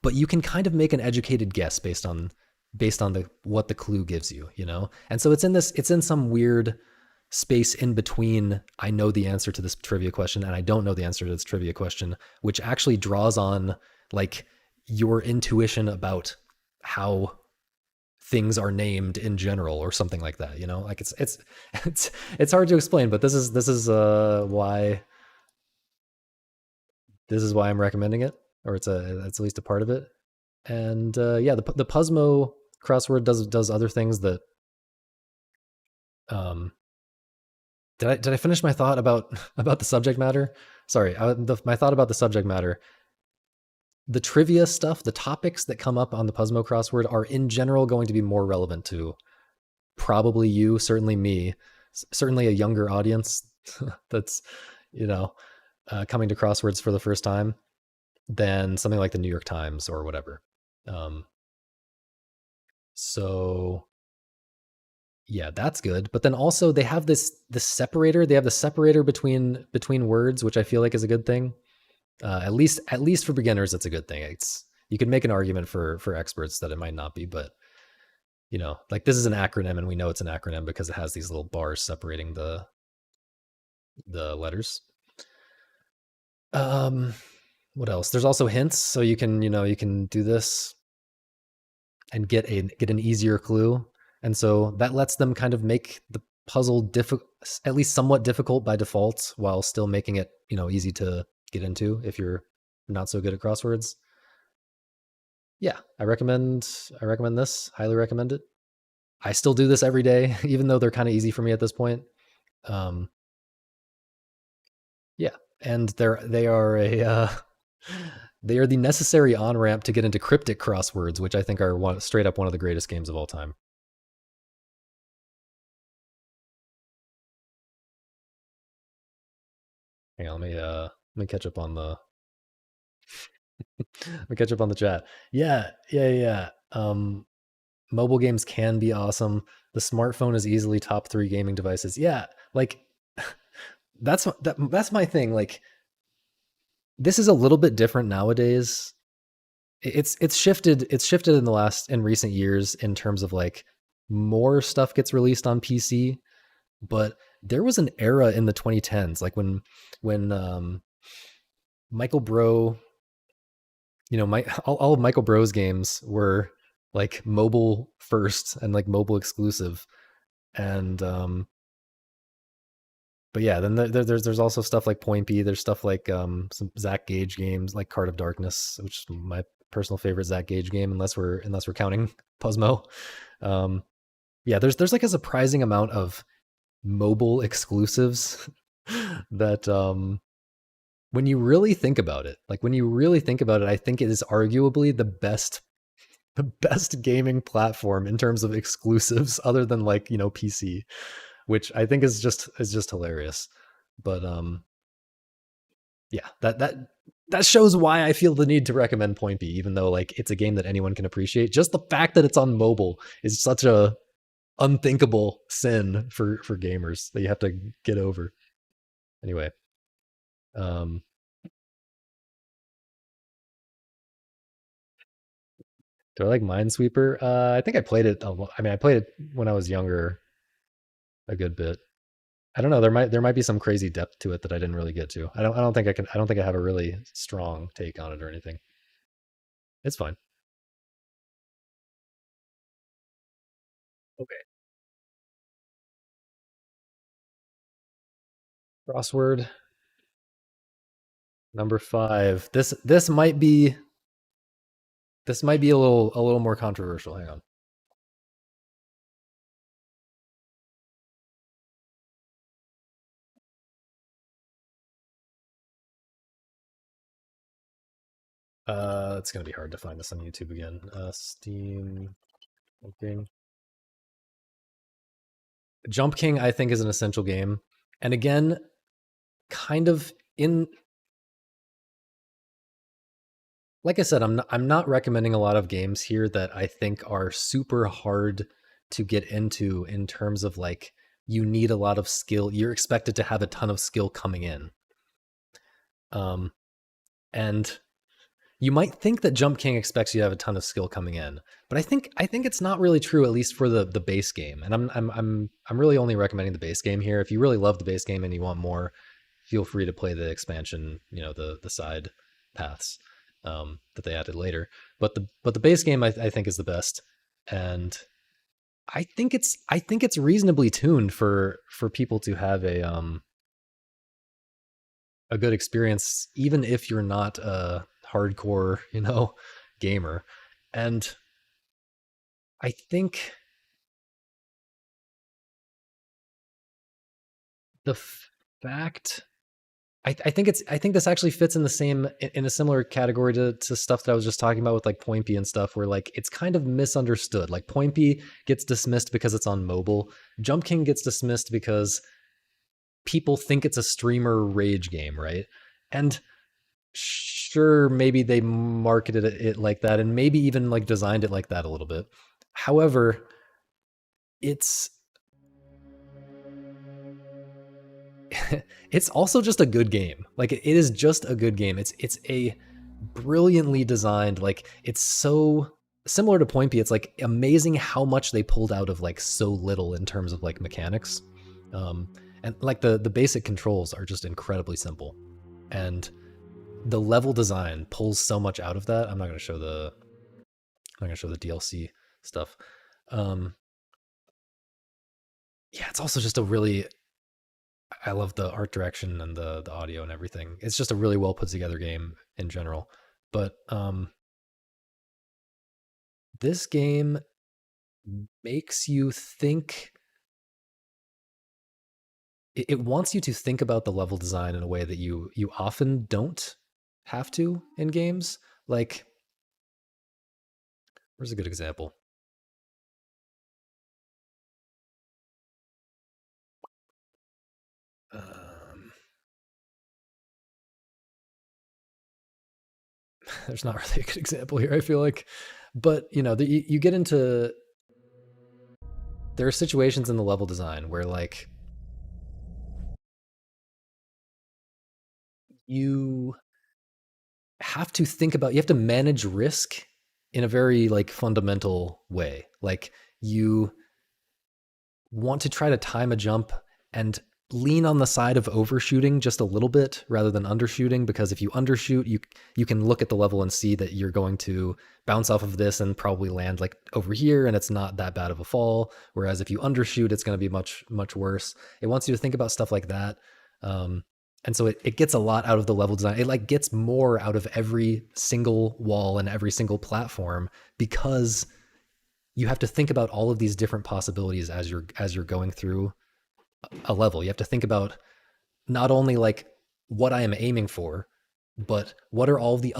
but you can kind of make an educated guess based on the what the clue gives you, you know? And so it's in some weird space in between I know the answer to this trivia question and I don't know the answer to this trivia question, which actually draws on like your intuition about how things are named in general or something like that, you know? Like it's hard to explain, but this is why I'm recommending it, or it's at least a part of it. And yeah, the Puzzmo crossword does other things that um did I finish my thought about about the subject matter? Sorry, my thought about the subject matter. The trivia stuff, the topics that come up on the Puzzmo crossword are in general going to be more relevant to probably you, certainly me, certainly a younger audience that's you know coming to crosswords for the first time than something like the New York Times or whatever. Um, so yeah, that's good. But then also they have this separator. They have the separator between words, which I feel like is a good thing. At least for beginners, it's a good thing. It's you could make an argument for experts that it might not be, but like this is an acronym, and we know it's an acronym because it has these little bars separating the letters. Um, what else? There's also hints, so you can do this and get an easier clue, and so that lets them kind of make the puzzle difficult, at least somewhat difficult by default, while still making it easy to get into if you're not so good at crosswords. Yeah, I recommend this. Highly recommend it. I still do this every day, even though they're kind of easy for me at this point. Um, yeah, and they are the necessary on ramp to get into cryptic crosswords, which I think are straight up one of the greatest games of all time. Hang on, let me catch up on the let me catch up on the chat. Yeah, yeah, yeah. Mobile games can be awesome. The smartphone is easily top 3 gaming devices. Yeah, like that's my thing. Like, this is a little bit different nowadays. It's shifted in recent years in terms of like more stuff gets released on PC, but there was an era in the 2010s, like when Michael Bro, all of Michael Bro's games were like mobile first and like mobile exclusive, and but yeah, then there's also stuff like Point B. There's stuff like some Zach Gage games like Card of Darkness, which is my personal favorite Zach Gage game, unless we're counting Puzzmo. Um, yeah, there's like a surprising amount of mobile exclusives that when you really think about it, I think it is arguably the best gaming platform in terms of exclusives, other than like PC, which I think is just hilarious. But Yeah, that shows why I feel the need to recommend Point B, even though like it's a game that anyone can appreciate. Just the fact that it's on mobile is such a unthinkable sin for gamers that you have to get over. Anyway, um, do I like Minesweeper? I think I played it. I mean, I played it when I was younger a good bit. I don't know. There might be some crazy depth to it that I didn't really get to. I don't think I can. I don't think I have a really strong take on it or anything. It's fine. Okay. Crossword number five. This might be a little more controversial. Hang on. It's gonna be hard to find this on YouTube again. Steam King. Jump King, I think, is an essential game, and again, kind of in like I said, I'm not recommending a lot of games here that I think are super hard to get into in terms of like you need a lot of skill. You're expected to have a ton of skill coming in. Um, and you might think that Jump King expects you to have a ton of skill coming in, but I think it's not really true, at least for the base game. And I'm really only recommending the base game here. If you really love the base game and you want more, feel free to play the expansion, the side paths that they added later. But the base game I think is the best, and I think it's reasonably tuned for people to have a good experience, even if you're not a hardcore, gamer. And I think the fact I think this actually fits in the same in a similar category to stuff that I was just talking about with like Point B and stuff, where like it's kind of misunderstood. Like Point B gets dismissed because it's on mobile. Jump King gets dismissed because people think it's a streamer rage game, right? And sure, maybe they marketed it like that and maybe even like designed it like that a little bit. However, it's it's also just a good game. Like it is just a good game. It's a brilliantly designed, like it's so similar to Point B. It's like amazing how much they pulled out of like so little in terms of like mechanics. Um and like the basic controls are just incredibly simple. And the level design pulls so much out of that. I'm not gonna show the DLC stuff. Um yeah, it's also just a really I love the art direction and the audio and everything. It's just a really well put together game in general. But this game makes you think. It wants you to think about the level design in a way that you often don't have to in games. Like, where's a good example? Um, there's not really a good example here. I feel like, but you get into there are situations in the level design where like you you have to manage risk in a very like fundamental way. Like you want to try to time a jump and lean on the side of overshooting just a little bit rather than undershooting, because if you undershoot, you can look at the level and see that you're going to bounce off of this and probably land like over here and it's not that bad of a fall, whereas if you undershoot it's going to be much much worse. It wants you to think about stuff like that. And so it gets a lot out of the level design. It like gets more out of every single wall and every single platform, because you have to think about all of these different possibilities as you're going through a level. You have to think about not only like what I am aiming for, but what are all the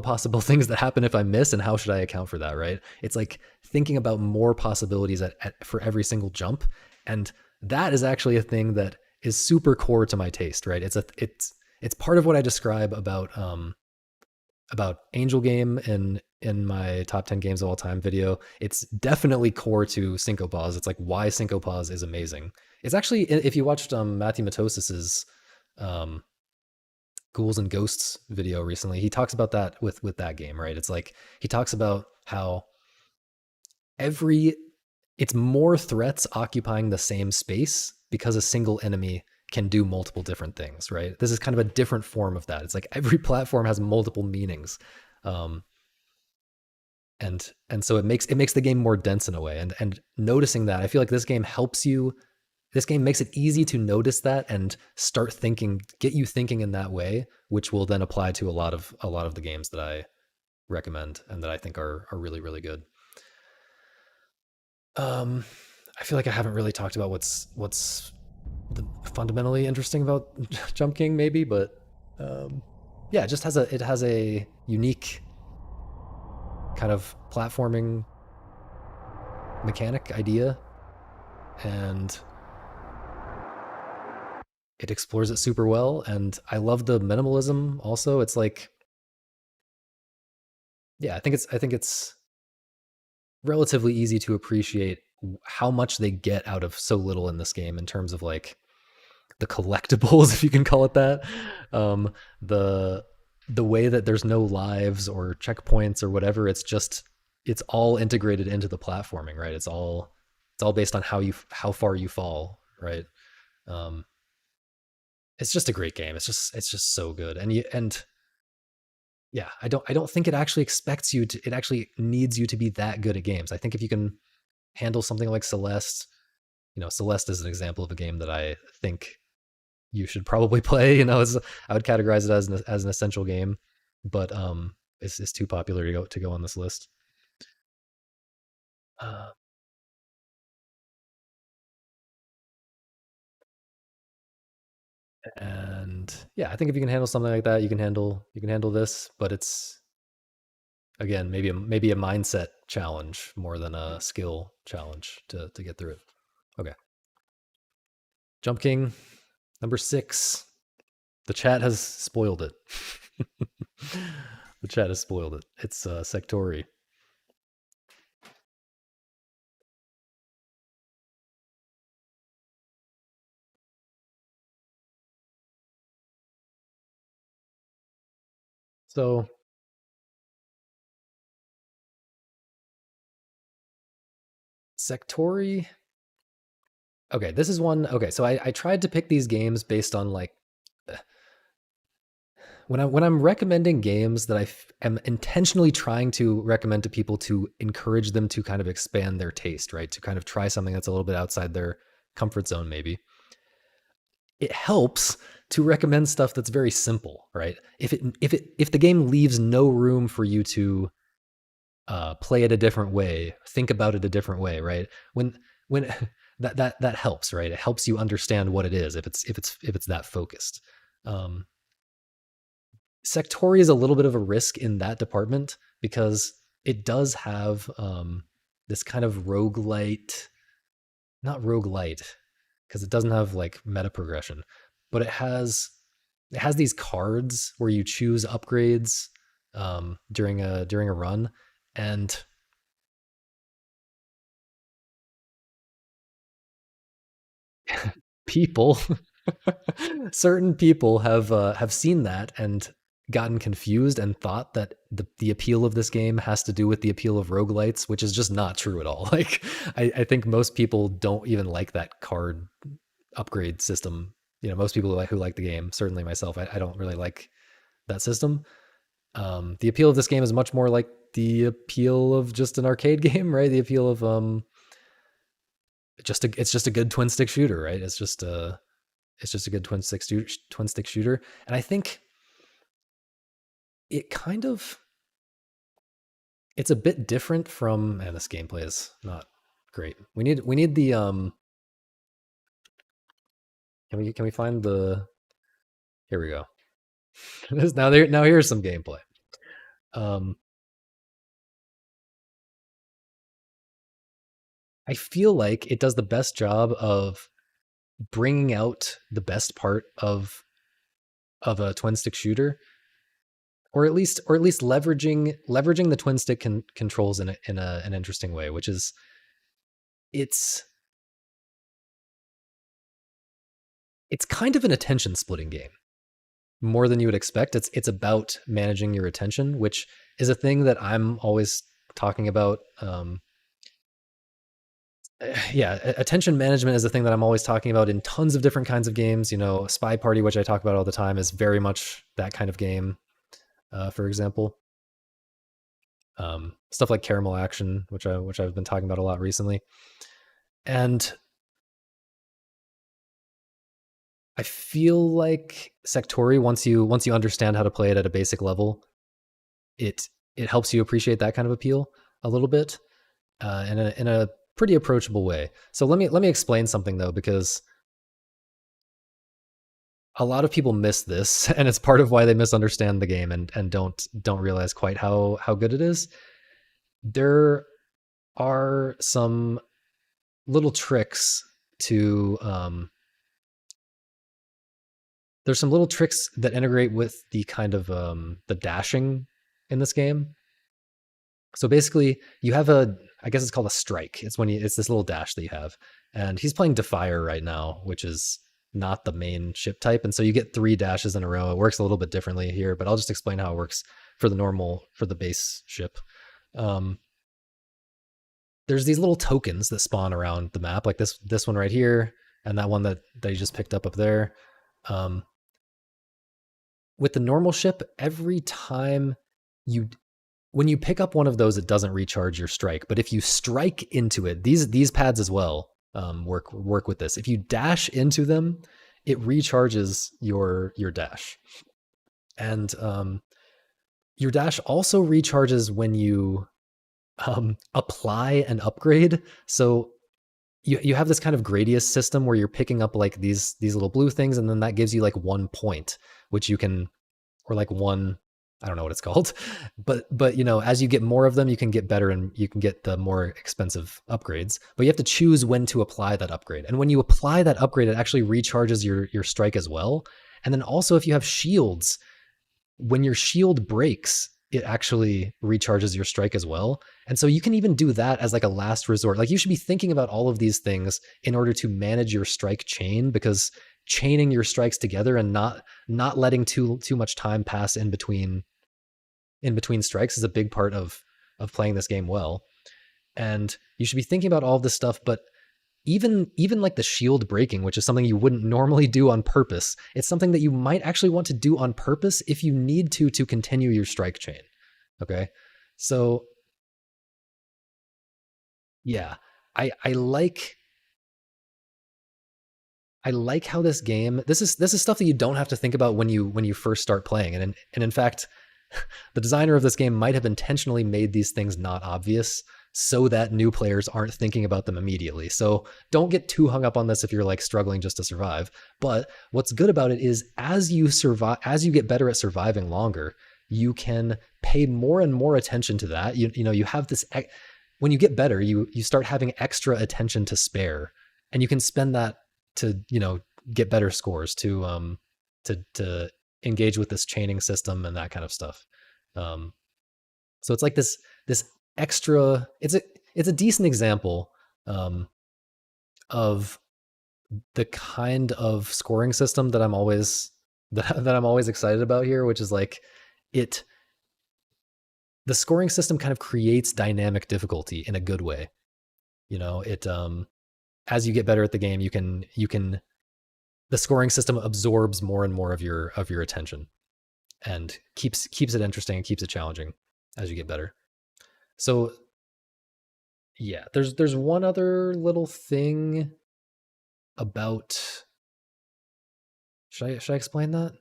possible things that happen if I miss, and how should I account for that, right? It's like thinking about more possibilities for every single jump. And that is actually a thing that is super core to my taste, right? it's part of what I describe about Angel Game in my top 10 games of all time video. It's definitely core to Syncopause. It's like why Syncopause is amazing. It's actually, if you watched Matthew Matosis's um, Ghouls and Ghosts video recently, he talks about that with that game, right? It's like he talks about how every it's more threats occupying the same space because a single enemy can do multiple different things, right? This is kind of a different form of that. It's like every platform has multiple meanings. Um, and so it makes the game more dense in a way. And noticing that, I feel like this game helps you. This game makes it easy to notice that and start thinking, get you thinking in that way, which will then apply to a lot of the games that I recommend and that I think are really really good. Um, I feel like I haven't really talked about what's fundamentally interesting about Jump King, maybe, but um, yeah, it has a unique kind of platforming mechanic idea, and it explores it super well. And I love the minimalism. Also, it's like, yeah, I think it's relatively easy to appreciate how much they get out of so little in this game in terms of like the collectibles, if you can call it that. Um, the the way that there's no lives or checkpoints or whatever. It's all integrated into the platforming, right? It's all based on how far you fall, right? Um, it's just a great game. It's just so good, and yeah, I don't think it actually expects you to. It actually needs you to be that good at games. I think if you can handle something like Celeste, Celeste is an example of a game that I think you should probably play. I would categorize it as an essential game, but it's too popular to go on this list. Uh, and yeah, I think if you can handle something like that, you can handle this. But it's again maybe a mindset challenge more than a skill challenge to get through it. Okay, Jump King number 6. The chat has spoiled it. The chat has spoiled it. It's Sectori. So Sectori. Okay, this is one. Okay, so I tried to pick these games based on like when I'm recommending games that am intentionally trying to recommend to people to encourage them to kind of expand their taste, right? To kind of try something that's a little bit outside their comfort zone, maybe. It helps to recommend stuff that's very simple, right? If the game leaves no room for you to play it a different way, think about it a different way, right? When that helps, right? It helps you understand what it is if it's that focused. Um, Sectori is a little bit of a risk in that department because it does have this kind of roguelite, not roguelite, because it doesn't have like meta progression, but it has these cards where you choose upgrades during a run, and people certain people have seen that and gotten confused and thought that the appeal of this game has to do with the appeal of roguelites, which is just not true at all. Like I think most people don't even like that card upgrade system. Most people who like the game, certainly myself, I don't really like that system. The appeal of this game is much more like the appeal of just an arcade game, right? The appeal of it's just a good twin stick shooter, right? It's just a good twin stick shooter, and I think it kind of it's a bit different from. And this gameplay is not great. We need the can we find the here we go. Now here's some gameplay. Um, I feel like it does the best job of bringing out the best part of of a twin stick shooter, or at least leveraging the twin stick controls an interesting way, which is it's it's kind of an attention splitting game more than you would expect. It's about managing your attention, which is a thing that I'm always talking about. Yeah, attention management is a thing that I'm always talking about in tons of different kinds of games. Spy Party, which I talk about all the time, is very much that kind of game. For example, stuff like Caramel Action, which I've been talking about a lot recently, and I feel like Sectori, once you understand how to play it at a basic level, it it helps you appreciate that kind of appeal a little bit, in a pretty approachable way. So let me explain something though, because a lot of people miss this, and it's part of why they misunderstand the game and don't realize quite how good it is. There are some little tricks to there's some little tricks that integrate with the kind of the dashing in this game. So basically, you have I guess it's called a strike. It's this little dash that you have, and he's playing Defier right now, which is not the main ship type, and so you get 3 dashes in a row. It works a little bit differently here, but I'll just explain how it works for the base ship. Um, there's these little tokens that spawn around the map, like this one right here, and that one that you just picked up there. Um, with the normal ship, every time you when you pick up one of those, it doesn't recharge your strike. But if you strike into it, these pads as well work with this. If you dash into them, it recharges your dash, and your dash also recharges when you apply an upgrade. So you have this kind of Gradius system where you're picking up like these little blue things, and then that gives you like 1 point, which you can, or like one, I don't know what it's called, but as you get more of them, you can get better and you can get the more expensive upgrades. But you have to choose when to apply that upgrade, and when you apply that upgrade, it actually recharges your strike as well. And then also, if you have shields, when your shield breaks, it actually recharges your strike as well. And so you can even do that as like a last resort. Like, you should be thinking about all of these things in order to manage your strike chain, because chaining your strikes together and not letting too much time pass in between strikes is a big part of playing this game well. And you should be thinking about all of this stuff, but even like the shield breaking, which is something you wouldn't normally do on purpose, it's something that you might actually want to do on purpose if you need to continue your strike chain. Okay? So yeah, I I like I like how this game, this is stuff that you don't have to think about when you first start playing. And in fact, the designer of this game might have intentionally made these things not obvious so that new players aren't thinking about them immediately. So don't get too hung up on this if you're like struggling just to survive. But what's good about it is, as you get better at surviving longer, you can pay more and more attention to that. You have this, when you get better, you start having extra attention to spare, and you can spend that to get better scores, to engage with this chaining system and that kind of stuff. Um, so it's like this extra. It's a decent example of the kind of scoring system that I'm always that I'm always excited about here, which is like it. The scoring system kind of creates dynamic difficulty in a good way. It as you get better at the game, you can the scoring system absorbs more and more of your attention, and keeps it interesting and keeps it challenging as you get better. So yeah, there's one other little thing about, should I explain that?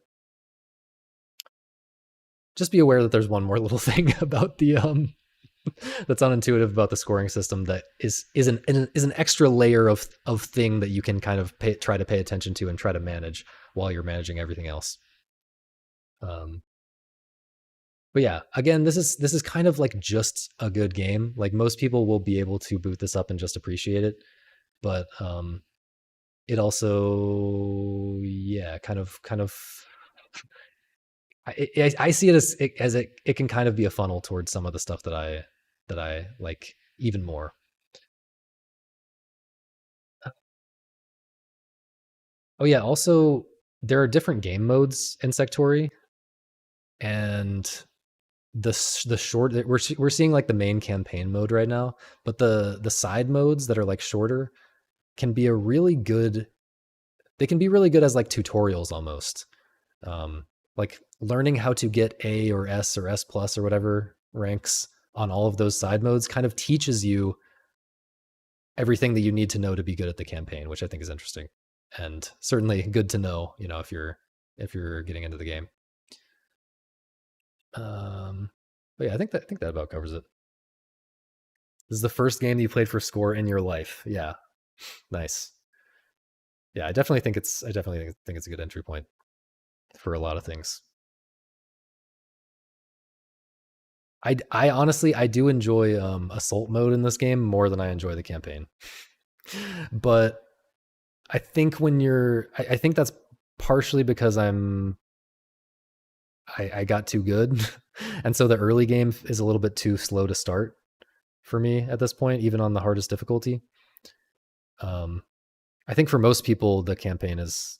Just be aware that there's one more little thing about the that's unintuitive about the scoring system, that is an extra layer of thing that you can kind of try to pay attention to and try to manage while you're managing everything else. Um, but yeah, again, this is kind of like just a good game. Like, most people will be able to boot this up and just appreciate it, but it also, yeah, kind of I see it as it can kind of be a funnel towards some of the stuff that I like even more. Oh yeah, also there are different game modes in Sectori, and the short we're seeing like the main campaign mode right now, but the side modes that are like shorter can be a really good they can be really good as like tutorials almost. Like learning how to get A or S plus or whatever ranks on all of those side modes kind of teaches you everything that you need to know to be good at the campaign, which I think is interesting and certainly good to know, you know, if you're getting into the game. But yeah, I think that about covers it. This is the first game that you played for score in your life. Yeah, nice. Yeah, I definitely think it's a good entry point for a lot of things. I honestly I do enjoy assault mode in this game more than I enjoy the campaign. But I think I think that's partially because I got too good. And so the early game is a little bit too slow to start for me at this point, even on the hardest difficulty. Um, I think for most people the campaign is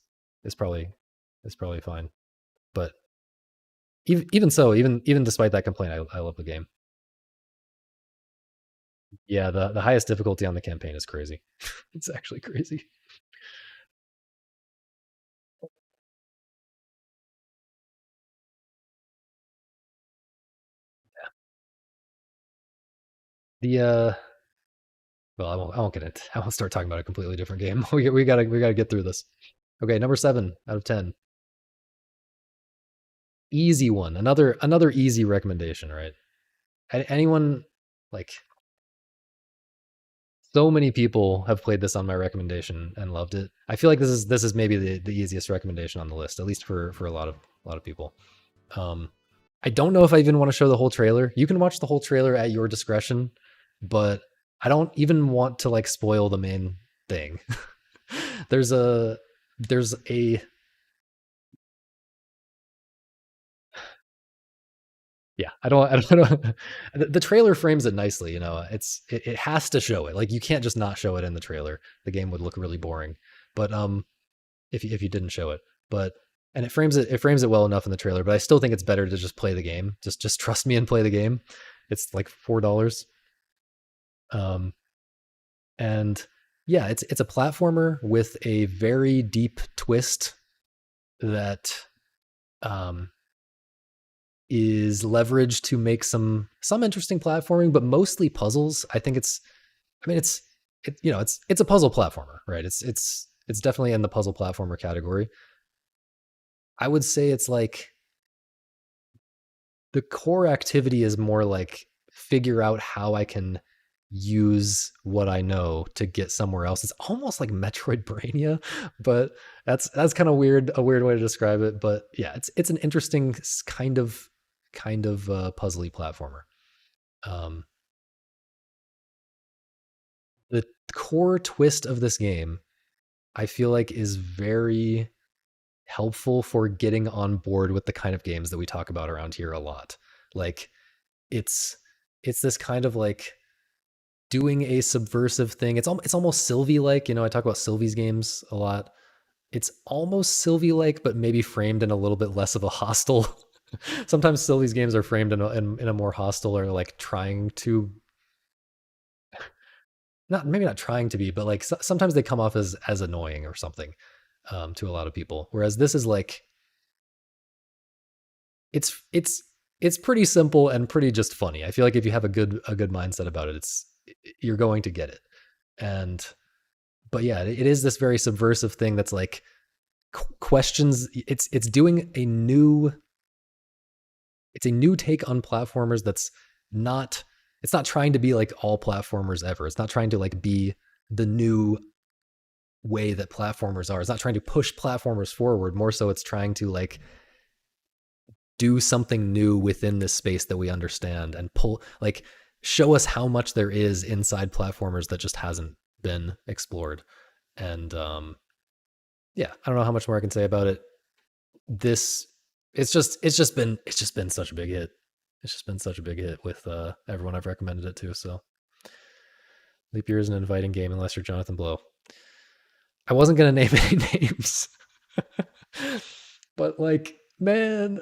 probably is probably fine. But even so, even despite that complaint, I love the game. Yeah, the highest difficulty on the campaign is crazy. It's actually crazy. The well, I won't get it. I won't start talking about a completely different game. We gotta get through this. Okay, number 7 out of 10. Easy one. Another easy recommendation, right? Anyone like so many people have played this on my recommendation and loved it. I feel like this is maybe the easiest recommendation on the list, at least for a lot of people. Um, I don't know if I even want to show the whole trailer. You can watch the whole trailer at your discretion, but I don't even want to like spoil the main thing. there's a there's a yeah, I don't the trailer frames it nicely, you know. It has to show it. Like you can't just not show it in the trailer. The game would look really boring. But if you didn't show it. But and it frames it well enough in the trailer, but I still think it's better to just play the game. Just trust me and play the game. It's like $4. Um and yeah, it's a platformer with a very deep twist that um is leveraged to make some interesting platforming, but mostly puzzles. I think I mean you know, it's a puzzle platformer, right? It's definitely in the puzzle platformer category. I would say it's like the core activity is more like figure out how I can use what I know to get somewhere else. It's almost like Metroid Brainia, but that's kind of weird, a weird way to describe it. But yeah, it's an interesting kind of puzzly platformer. Um, the core twist of this game, I feel like, is very helpful for getting on board with the kind of games that we talk about around here a lot. Like it's it's this kind of like doing a subversive thing. It's almost Sylvie like. You know, I talk about Sylvie's games a lot. It's almost Sylvie like, but maybe framed in a little bit less of a hostile. Sometimes Sylvie's games are framed in a more hostile or like trying to not maybe not trying to be, but like sometimes they come off as annoying or something to a lot of people. Whereas this is like it's it's it's pretty simple and pretty just funny. I feel like if you have a good mindset about it, it's you're going to get it. And but yeah, it is this very subversive thing that's like questions. It's doing it's a new take on platformers that's not it's not trying to be like all platformers ever. It's not trying to like be the new way that platformers are. It's not trying to push platformers forward. More so it's trying to like do something new within this space that we understand and pull like show us how much there is inside platformers that just hasn't been explored. And yeah, I don't know how much more I can say about it. This it's just been such a big hit. It's just been such a big hit with everyone I've recommended it to. So Leap Year is an inviting game unless you're Jonathan Blow. I wasn't gonna name any names, but like, man,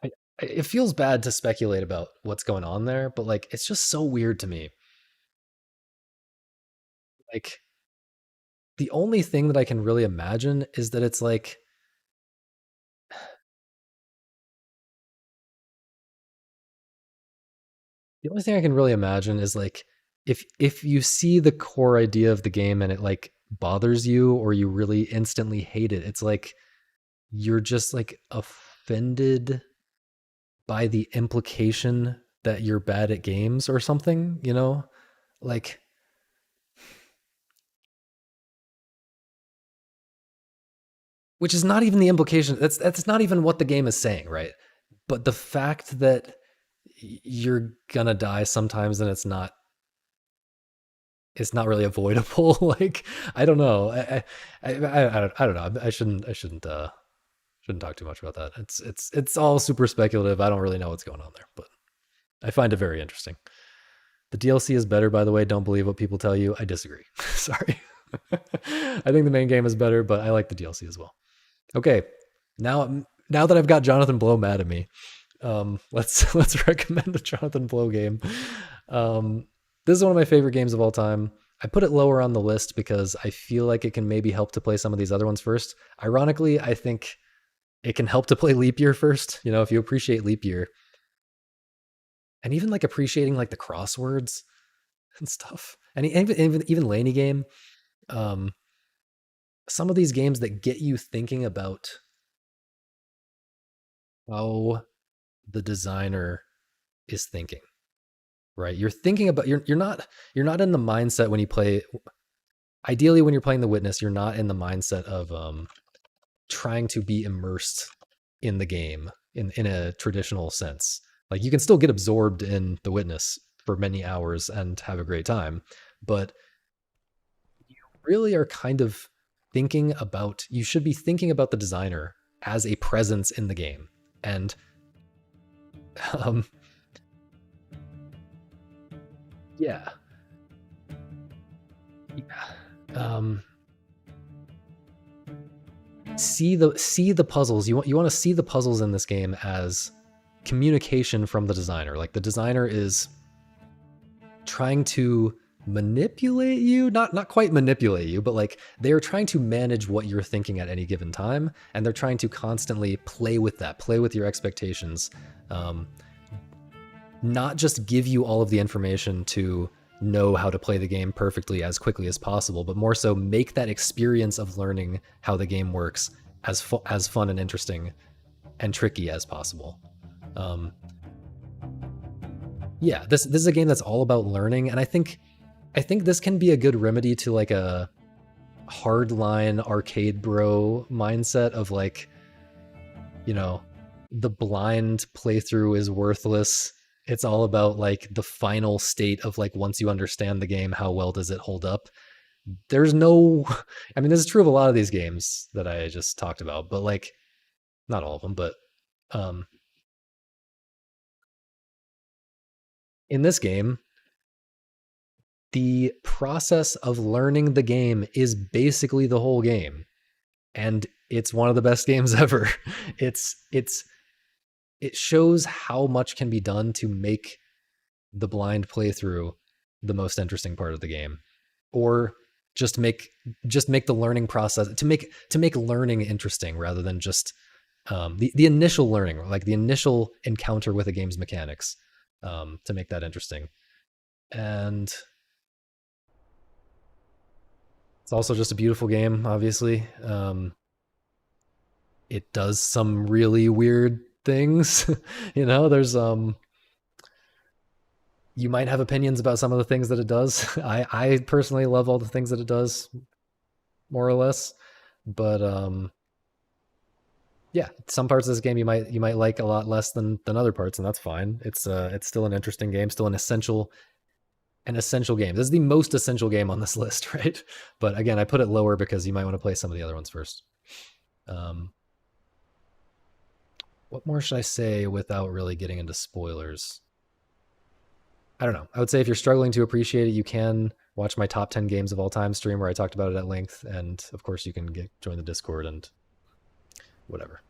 I, it feels bad to speculate about what's going on there, but like, it's just so weird to me. Like, the only thing that I can really imagine is that it's like the only thing I can really imagine is like if you see the core idea of the game and it like bothers you or you really instantly hate it, it's like you're just like offended by the implication that you're bad at games or something, you know? Like, which is not even the implication. That's not even what the game is saying, right? But the fact that you're gonna die sometimes and it's not really avoidable. Like, I don't know. I don't know. I shouldn't talk too much about that. It's all super speculative. I don't really know what's going on there, but I find it very interesting. The DLC is better, by the way. Don't believe what people tell you. I disagree. Sorry. I think the main game is better, but I like the DLC as well. Okay, now that I've got Jonathan Blow mad at me, let's recommend a Jonathan Blow game. This is one of my favorite games of all time. I put it lower on the list because I feel like it can maybe help to play some of these other ones first. Ironically, I think it can help to play Leap Year first. You know, if you appreciate Leap Year, and even like appreciating like the crosswords and stuff, and even Laney Game. Um, some of these games that get you thinking about how the designer is thinking, right? You're thinking about you're not in the mindset when you play. Ideally, when you're playing The Witness, you're not in the mindset of trying to be immersed in the game in a traditional sense. Like, you can still get absorbed in The Witness for many hours and have a great time, but really are kind of you should be thinking about the designer as a presence in the game. And um yeah, yeah. See the puzzles. You want to see the puzzles in this game as communication from the designer. Like, the designer is trying to manipulate you, not quite manipulate you, but like, they're trying to manage what you're thinking at any given time, and they're trying to constantly play with your expectations, um, not just give you all of the information to know how to play the game perfectly as quickly as possible, but more so make that experience of learning how the game works as fun and interesting and tricky as possible. um, yeah, this is a game that's all about learning, and I think this can be a good remedy to like a hardline arcade bro mindset of like, you know, the blind playthrough is worthless. It's all about like the final state of like, once you understand the game, how well does it hold up? There's no I mean, this is true of a lot of these games that I just talked about, but like, not all of them, but um in this game, the process of learning the game is basically the whole game, and it's one of the best games ever. It's it shows how much can be done to make the blind playthrough the most interesting part of the game, or just make the learning process to make learning interesting rather than just the initial learning, like the initial encounter with a game's mechanics, to make that interesting. And it's also just a beautiful game, obviously. It does some really weird things. There's you might have opinions about some of the things that it does. I personally love all the things that it does, more or less. But yeah, some parts of this game you might like a lot less than other parts, and that's fine. It's still an interesting game, still an essential. An essential game. This is the most essential game on this list, right? But again, I put it lower because you might want to play some of the other ones first. Um, what more should I say without really getting into spoilers? I don't know. I would say if you're struggling to appreciate it, you can watch my top 10 games of all time stream where I talked about it at length. And of course, you can join the Discord and whatever.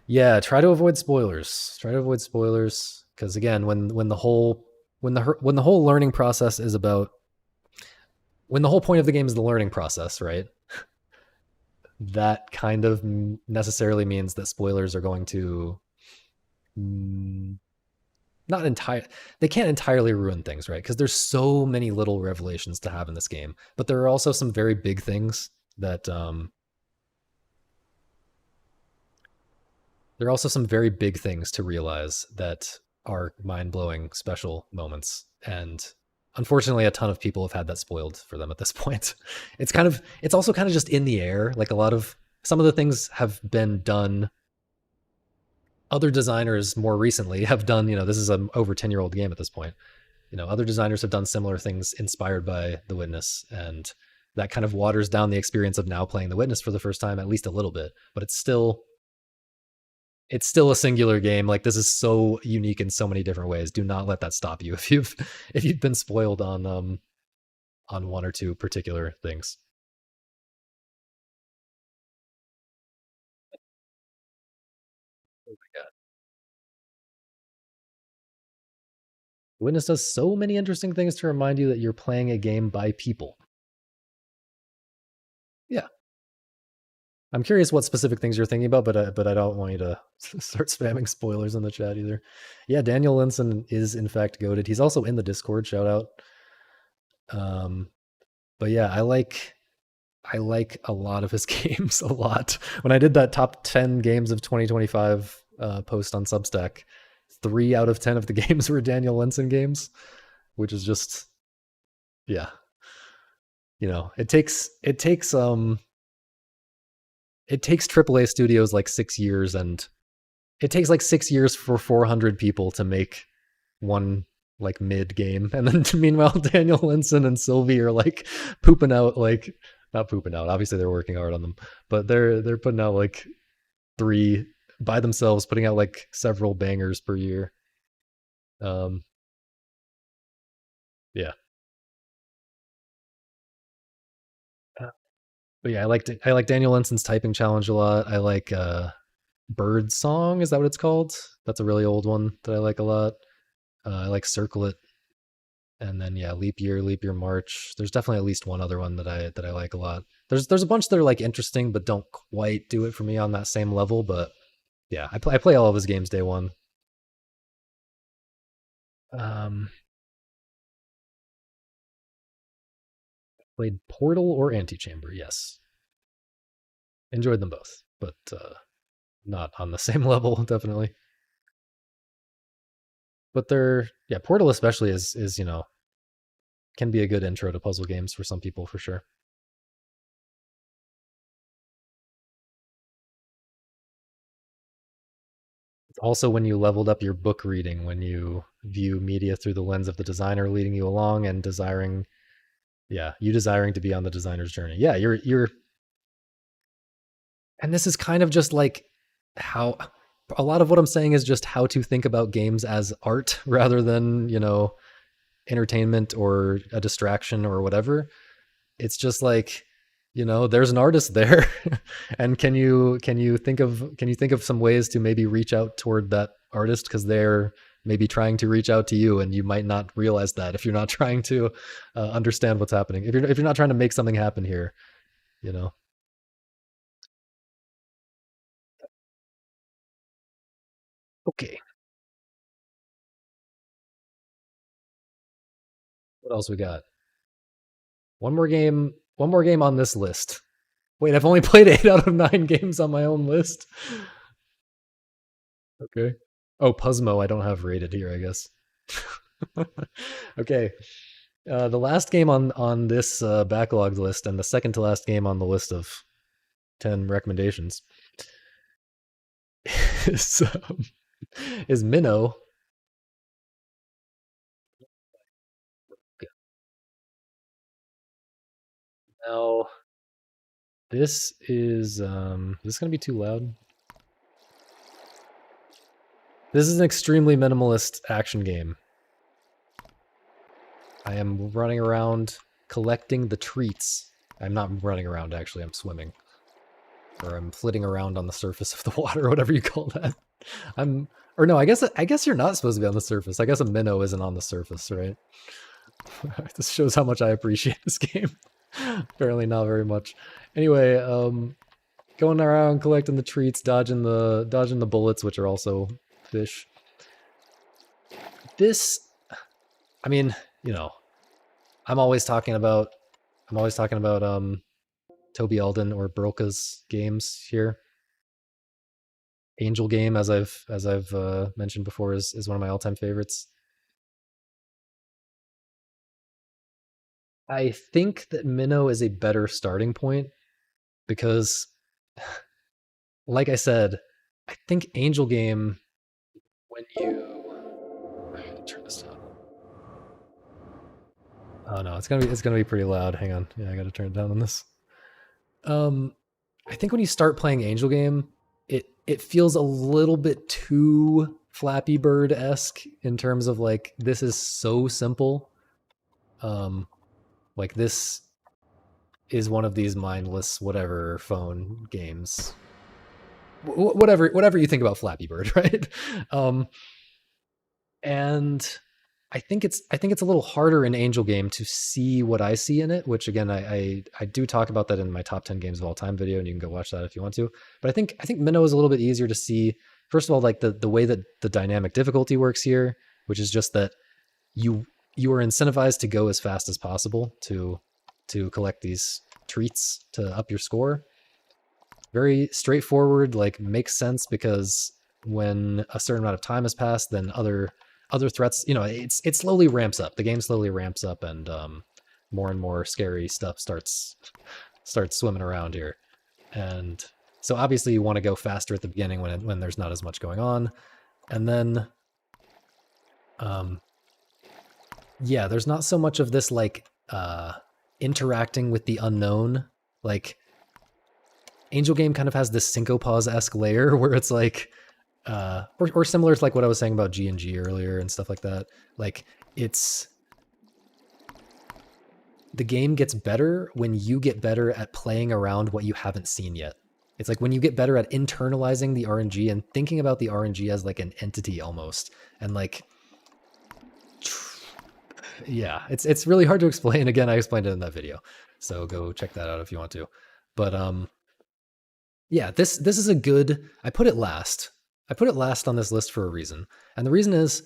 Yeah, try to avoid spoilers. Try to avoid spoilers because again, when the whole when the whole learning process is about when the whole point of the game is the learning process, right? That kind of necessarily means that spoilers are going to mm, not entire they can't entirely ruin things, right? Because there's so many little revelations to have in this game, but there are also some very big things that there are also some very big things to realize that are mind-blowing special moments, and unfortunately a ton of people have had that spoiled for them at this point. It's also kind of just in the air. Like a lot of some of the things have been done, other designers more recently have done, this is an over 10-year-old game at this point. Other designers have done similar things inspired by The Witness, and that kind of waters down the experience of now playing The Witness for the first time at least a little bit, but it's still a singular game. Like this is so unique in so many different ways. Do not let that stop you if you've been spoiled on one or two particular things. Oh my god. Witness does so many interesting things to remind you that you're playing a game by people. Yeah. I'm curious what specific things you're thinking about, but I don't want you to start spamming spoilers in the chat either. Yeah, Daniel Linson is in fact goated. He's also in the Discord. Shout out. Um, but yeah, I like a lot of his games a lot. When I did that top 10 games of 2025 post on Substack, 3 out of 10 of the games were Daniel Linson games, which is just yeah. It takes AAA studios like 6 years, and it takes like 6 years for 400 people to make one like mid game, and then meanwhile Daniel Linson and Sylvie are like pooping out like not pooping out. Obviously they're working hard on them, but they're putting out like three by themselves, putting out like several bangers per year. Um, yeah, but yeah, I like Daniel Linson's typing challenge a lot. I like Bird Song. Is that what it's called? That's a really old one that I like a lot. I like Circle It, and then yeah, Leap Year March. There's definitely at least one other one that I like a lot. There's a bunch that are like interesting, but don't quite do it for me on that same level. But yeah, I play all of his games day one. Um, Played Portal or Antichamber. Yes, enjoyed them both, but not on the same level, definitely. But they're yeah, Portal especially is can be a good intro to puzzle games for some people for sure. It's also when you leveled up your book reading, when you view media through the lens of the designer leading you along and desiring, yeah, you desiring to be on the designer's journey. Yeah, and this is kind of just like how a lot of what I'm saying is just how to think about games as art rather than, entertainment or a distraction or whatever. It's just like, there's an artist there, and can you think of some ways to maybe reach out toward that artist because they're maybe trying to reach out to you, and you might not realize that if you're not trying to understand what's happening. If you're not trying to make something happen here, you know. Okay, what else we got? One more game on this list. Wait, I've only played 8 out of 9 games on my own list. Okay. Oh, Puzzmo, I don't have rated here, I guess. Okay. The last game on this backlog list, and the second to last game on the list of 10 recommendations, is is Minnow. Now, this is gonna be too loud. This is an extremely minimalist action game. I am running around collecting the treats. I'm not running around, actually, I'm swimming. Or I'm flitting around on the surface of the water, whatever you call that. Or no, I guess you're not supposed to be on the surface. I guess a minnow isn't on the surface, right? This shows how much I appreciate this game. Apparently not very much. Anyway, going around collecting the treats, dodging the bullets, which are also fish. This, I mean, you know, I'm always talking about Toby Alden or Broca's games here. Angel Game, as I've mentioned before, is one of my all-time favorites. I think that Minnow is a better starting point because, like I said, I think Angel Game, when you I have to turn this down. Oh no, it's gonna be pretty loud. Hang on, yeah, I gotta turn it down on this. Um, I think when you start playing Angel Game, it feels a little bit too Flappy Bird esque in terms of like this is so simple. Um, like this is one of these mindless whatever phone games. Whatever you think about Flappy Bird, right? Um, and I think it's a little harder in Angel Game to see what I see in it, which again I do talk about that in my top 10 games of all time video, and you can go watch that if you want to. But I think Minnow is a little bit easier to see. First of all, like the way that the dynamic difficulty works here, which is just that you you are incentivized to go as fast as possible to collect these treats to up your score. Very straightforward, like makes sense because when a certain amount of time has passed, then other threats, it slowly ramps up. The game slowly ramps up, and more and more scary stuff starts swimming around here. And so obviously you want to go faster at the beginning when there's not as much going on, and then um, yeah, there's not so much of this like interacting with the unknown. Like Angel Game kind of has this Syncopause-esque layer where it's like, or similar to like what I was saying about G&G earlier and stuff like that. Like it's the game gets better when you get better at playing around what you haven't seen yet. It's like when you get better at internalizing the RNG and thinking about the RNG as like an entity almost, and like, yeah, it's really hard to explain. Again, I explained it in that video, so go check that out if you want to. But yeah, this is a good. I put it last. I put it last on this list for a reason, and the reason is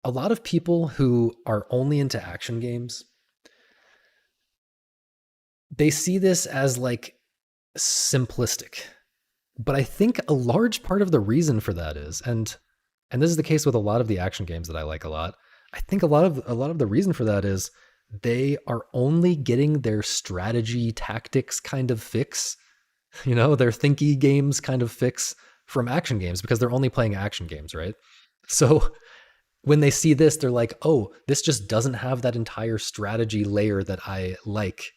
a lot of people who are only into action games, they see this as like simplistic. But I think a large part of the reason for that is, and this is the case with a lot of the action games that I like a lot. I think a lot of the reason for that is they are only getting their strategy tactics kind of fix, their thinky games kind of fix from action games because they're only playing action games, right? So when they see this, they're like, oh, this just doesn't have that entire strategy layer that I like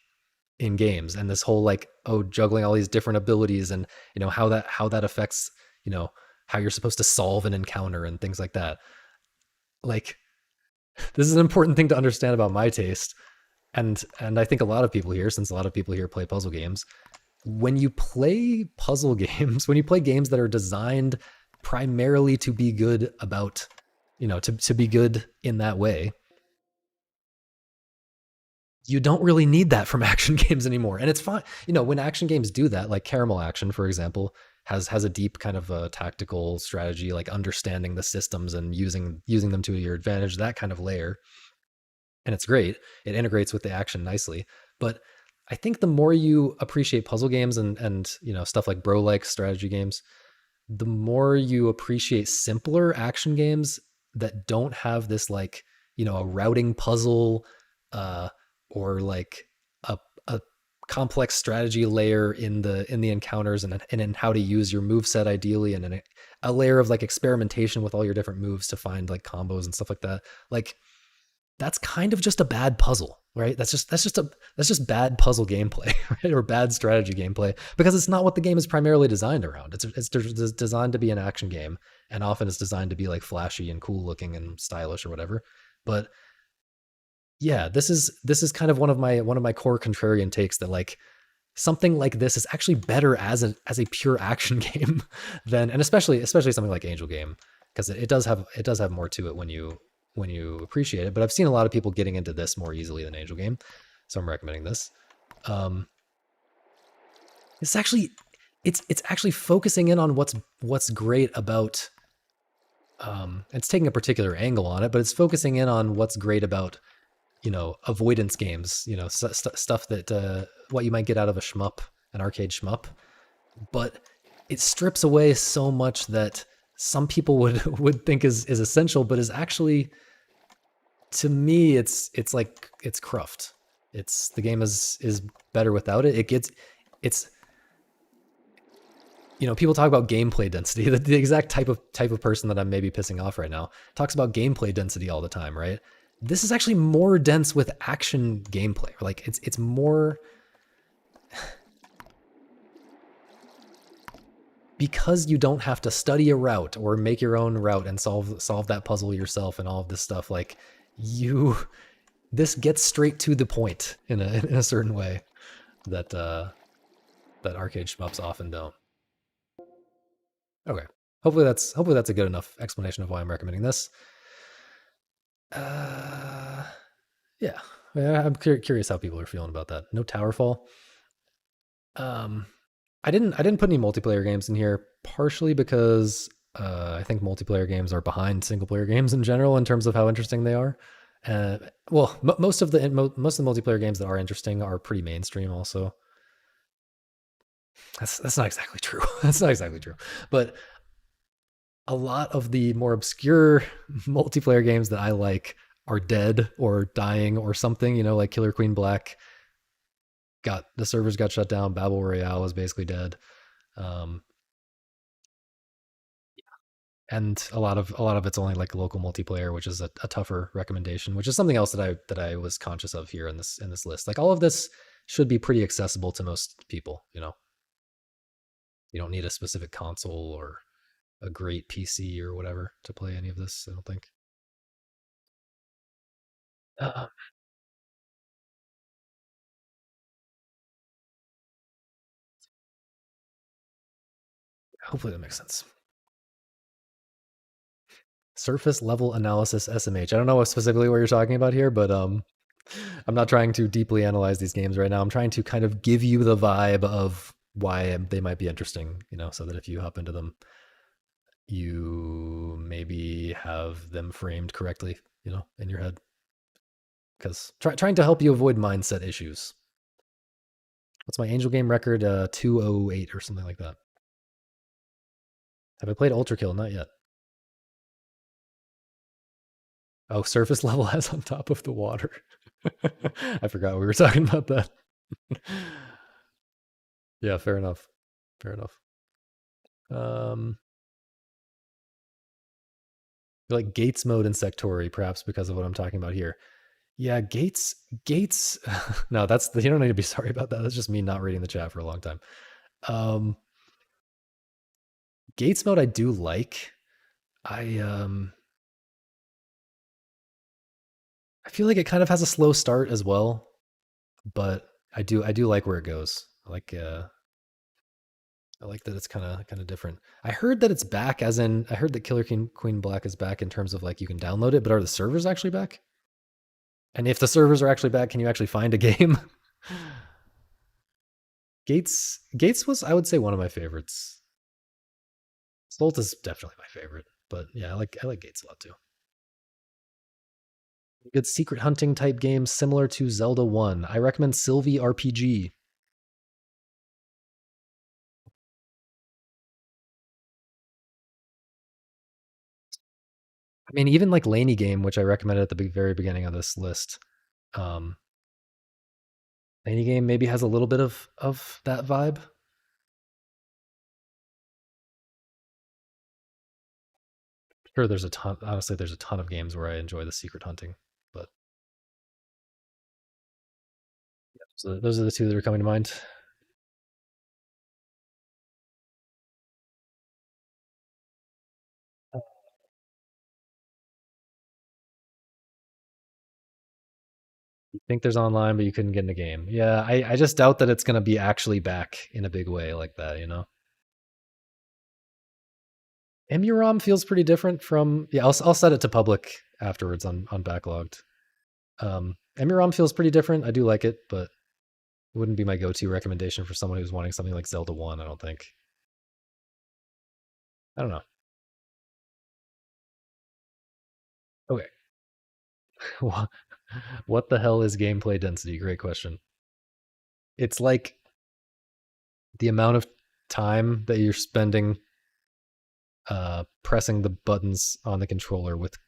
in games, and this whole like, oh, juggling all these different abilities, and how that affects, how you're supposed to solve an encounter and things like that. Like, this is an important thing to understand about my taste, and I think a lot of people here, since a lot of people here play puzzle games, when you play puzzle games, when you play games that are designed primarily to be good about, to be good in that way, you don't really need that from action games anymore. And it's fine. When action games do that, like Caramel Action, for example, has a deep kind of a tactical strategy, like understanding the systems and using them to your advantage, that kind of layer. And it's great. It integrates with the action nicely. But I think the more you appreciate puzzle games and stuff like bro-like strategy games, the more you appreciate simpler action games that don't have this like, a routing puzzle, or like a complex strategy layer in the encounters, and in how to use your move set ideally, and a layer of like experimentation with all your different moves to find like combos and stuff like that. Like, that's kind of just a bad puzzle. right? That's just bad puzzle gameplay, right? Or bad strategy gameplay because it's not what the game is primarily designed around. It's designed to be an action game, and often it's designed to be like flashy and cool looking and stylish or whatever. But yeah, this is kind of one of my core contrarian takes that like something like this is actually better as a pure action game than, and especially something like Angel Game, because it does have more to it when you appreciate it. But I've seen a lot of people getting into this more easily than Angel Game, so I'm recommending this. Um, it's actually it's actually focusing in on what's great about. It's taking a particular angle on it, but it's focusing in on what's great about, you know, avoidance games, you know, stuff that what you might get out of a shmup, an arcade shmup. But it strips away so much that some people would would think is essential, but is actually, to me, it's like it's cruft. It's the game is better without it. It gets it's, you know, people talk about gameplay density. The exact type of person that I'm maybe pissing off right now talks about gameplay density all the time, right? This is actually more dense with action gameplay. Like it's more, because you don't have to study a route or make your own route and solve that puzzle yourself and all of this stuff. Like you, this gets straight to the point in a certain way that that arcade shmups often don't. Okay, hopefully that's a good enough explanation of why I'm recommending this. Uh, yeah, I'm curious how people are feeling about that. No Towerfall. Um, I didn't put any multiplayer games in here, partially because I think multiplayer games are behind single player games in general in terms of how interesting they are. Uh, well, most of the multiplayer games that are interesting are pretty mainstream. Also, that's not exactly true. That's not exactly true. But a lot of the more obscure multiplayer games that I like are dead or dying or something. You know, like Killer Queen Black got, the servers got shut down. Battle Royale was basically dead. Um, and a lot of it's only like local multiplayer, which is a tougher recommendation, which is something else that I was conscious of here in this list. Like all of this should be pretty accessible to most people. You know, you don't need a specific console or a great PC or whatever to play any of this. I don't think. Uh, hopefully that makes sense. Surface level analysis SMH. I don't know specifically what you're talking about here, but I'm not trying to deeply analyze these games right now. I'm trying to kind of give you the vibe of why they might be interesting, you know, so that if you hop into them, you maybe have them framed correctly, you know, in your head. Because trying to help you avoid mindset issues. What's my Angel Game record? 208 or something like that. Have I played Ultra Kill? Not yet. Oh, surface level has on top of the water. I forgot we were talking about that. Yeah, fair enough. Fair enough. Um, like Gates mode in Sectori, perhaps because of what I'm talking about here. Yeah, Gates. No, that's you don't need to be sorry about that. That's just me not reading the chat for a long time. Um, Gates mode I do like. I I feel like it kind of has a slow start as well, but I do like where it goes. I like that it's kind of different. I heard that it's back, as in I heard that Queen Black is back in terms of like you can download it, but are the servers actually back? And if the servers are actually back, can you actually find a game? Gates was, I would say, one of my favorites. Stolt is definitely my favorite, but yeah, I like Gates a lot too. Good secret hunting type games similar to Zelda 1. I recommend Sylvie RPG. I mean, even like Laney Game, which I recommended at the very beginning of this list. Um, Laney Game maybe has a little bit of that vibe. Sure, there's a ton. Honestly, there's a ton of games where I enjoy the secret hunting, but So those are the two that are coming to mind. You think there's online, but you couldn't get in the game. Yeah, I just doubt that it's gonna be actually back in a big way like that, you know? EmuROM feels pretty different from yeah, I'll set it to public afterwards on backlogged. EmuROM feels pretty different. I do like it, but it wouldn't be my go-to recommendation for someone who's wanting something like Zelda 1, I don't think. I don't know. Okay. What the hell is gameplay density? Great question. It's like the amount of time that you're spending pressing the buttons on the controller with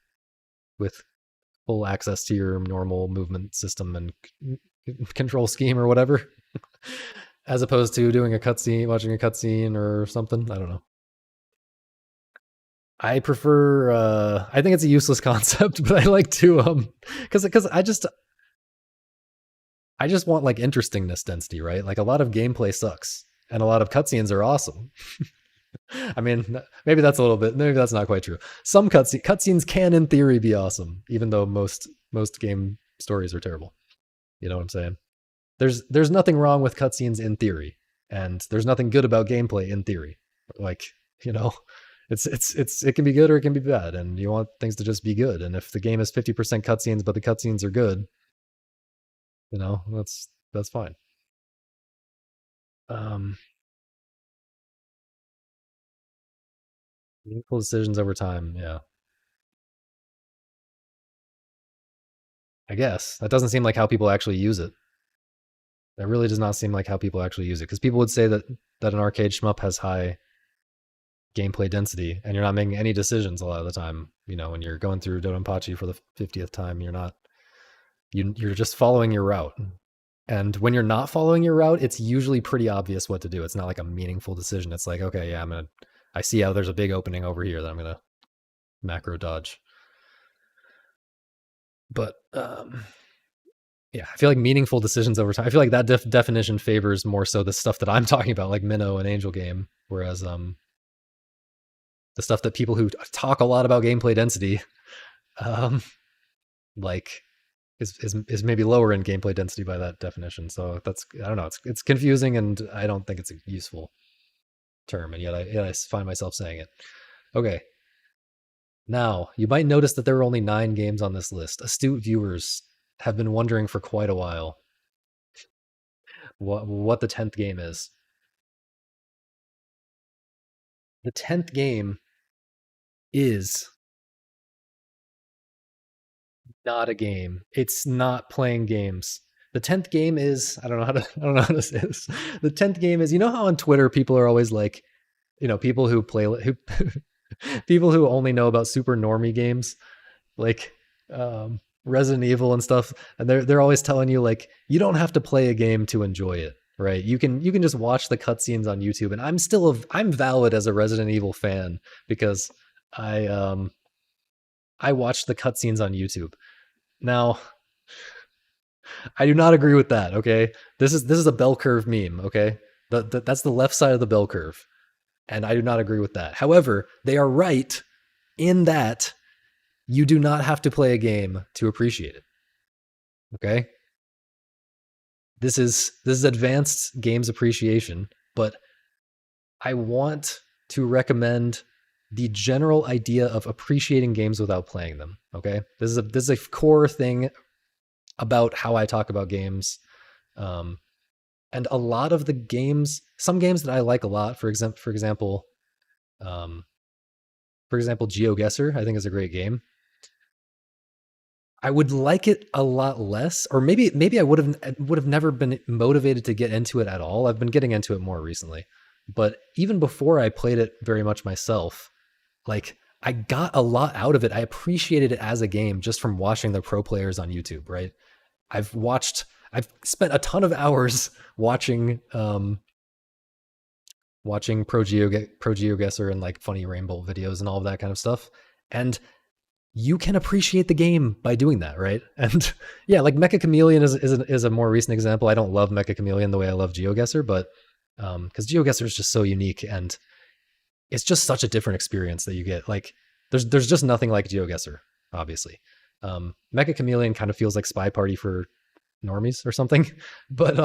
full access to your normal movement system and control scheme or whatever, as opposed to doing a cutscene, watching a cutscene or something. I don't know. I prefer. I think it's a useless concept, but I like to because I just want like interestingness density, right? Like a lot of gameplay sucks, and a lot of cutscenes are awesome. I mean, maybe that's a little bit. Maybe that's not quite true. Some cutscenes can, in theory, be awesome, even though most game stories are terrible. You know what I'm saying? There's nothing wrong with cutscenes in theory, and there's nothing good about gameplay in theory. Like you know, it can be good or it can be bad, and you want things to just be good. And if the game is 50% cutscenes, but the cutscenes are good, you know, that's fine. Um, Meaningful decisions over time. Yeah, I guess that doesn't seem like how people actually use it. That really does not seem like how people actually use it, because people would say that an arcade shmup has high gameplay density, and you're not making any decisions a lot of the time. You know, when you're going through Dodonpachi for the 50th time, you're just following your route. And when you're not following your route, it's usually pretty obvious what to do. It's not like a meaningful decision. It's like, okay, yeah, I see how there's a big opening over here that I'm gonna macro dodge. But yeah, I feel like meaningful decisions over time. I feel like that definition favors more so the stuff that I'm talking about, like Minnow and Angel Game, whereas the stuff that people who talk a lot about gameplay density, um, like is maybe lower in gameplay density by that definition. So that's I don't know. It's confusing, and I don't think it's a useful term, and yet I find myself saying it. Okay. Now, you might notice that there are only 9 games on this list. Astute viewers have been wondering for quite a while what the 10th game is. The 10th game is not a game. It's not playing games. The 10th game is I don't know how to say this. The 10th game is, you know how on Twitter people are always like, you know, people who play who people who only know about super normie games like Resident Evil and stuff, and they're always telling you like you don't have to play a game to enjoy it, right? You can just watch the cutscenes on YouTube, and I'm valid as a Resident Evil fan because I watched the cutscenes on YouTube. Now, I do not agree with that. Okay, this is a bell curve meme. Okay, that's the left side of the bell curve, and I do not agree with that. However, they are right in that you do not have to play a game to appreciate it. Okay, this is advanced games appreciation, but I want to recommend the general idea of appreciating games without playing them. Okay, this is a core thing about how I talk about games. Um, and a lot of the games, some games that I like a lot, um, for example, GeoGuessr, I think is a great game. I would like it a lot less, or maybe I would have never been motivated to get into it at all. I've been getting into it more recently, but even before I played it very much myself, like I got a lot out of it. I appreciated it as a game just from watching the pro players on YouTube, right? I've spent a ton of hours watching pro GeoGuessr and like funny rainbow videos and all of that kind of stuff. And you can appreciate the game by doing that, right? And yeah, like Mecha Chameleon is a more recent example. I don't love Mecha Chameleon the way I love GeoGuessr, but because GeoGuessr is just so unique and it's just such a different experience that you get. Like there's just nothing like GeoGuessr, obviously. Mecha Chameleon kind of feels like Spy Party for normies or something, but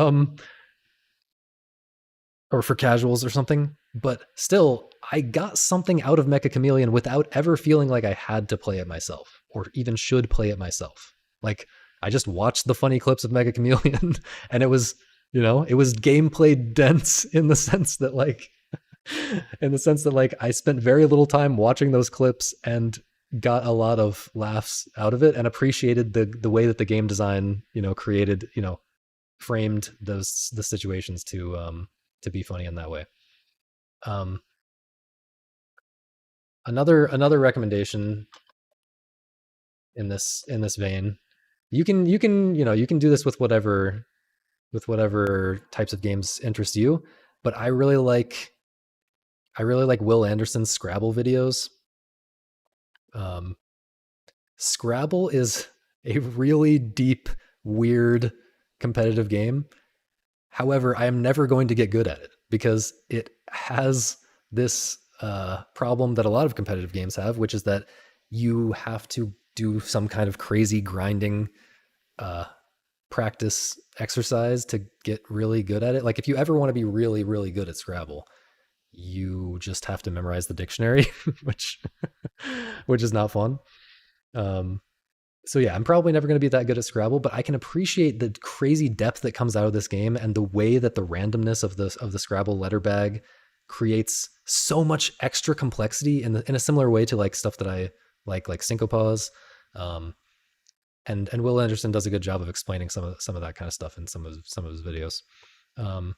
or for casuals or something. But still, I got something out of Mecha Chameleon without ever feeling like I had to play it myself or even should play it myself. Like I just watched the funny clips of Mecha Chameleon and it was, it was gameplay dense in the sense that I spent very little time watching those clips and got a lot of laughs out of it and appreciated the way that the game design, created, framed the situations to be funny in that way. Um, another recommendation in this vein, you can do this with whatever types of games interest you, but I really like Will Anderson's Scrabble videos. Um, Scrabble is a really deep, weird, competitive game. However, I am never going to get good at it because it has this problem that a lot of competitive games have, which is that you have to do some kind of crazy grinding uh, practice exercise to get really good at it. Like if you ever want to be really, really good at Scrabble, you just have to memorize the dictionary, which which is not fun. Um, so yeah, I'm probably never going to be that good at Scrabble, but I can appreciate the crazy depth that comes out of this game and the way that the randomness of the Scrabble letter bag creates so much extra complexity in a similar way to like stuff that I like Syncopaws. Um, and Will Anderson does a good job of explaining some of that kind of stuff in some of his videos. Um,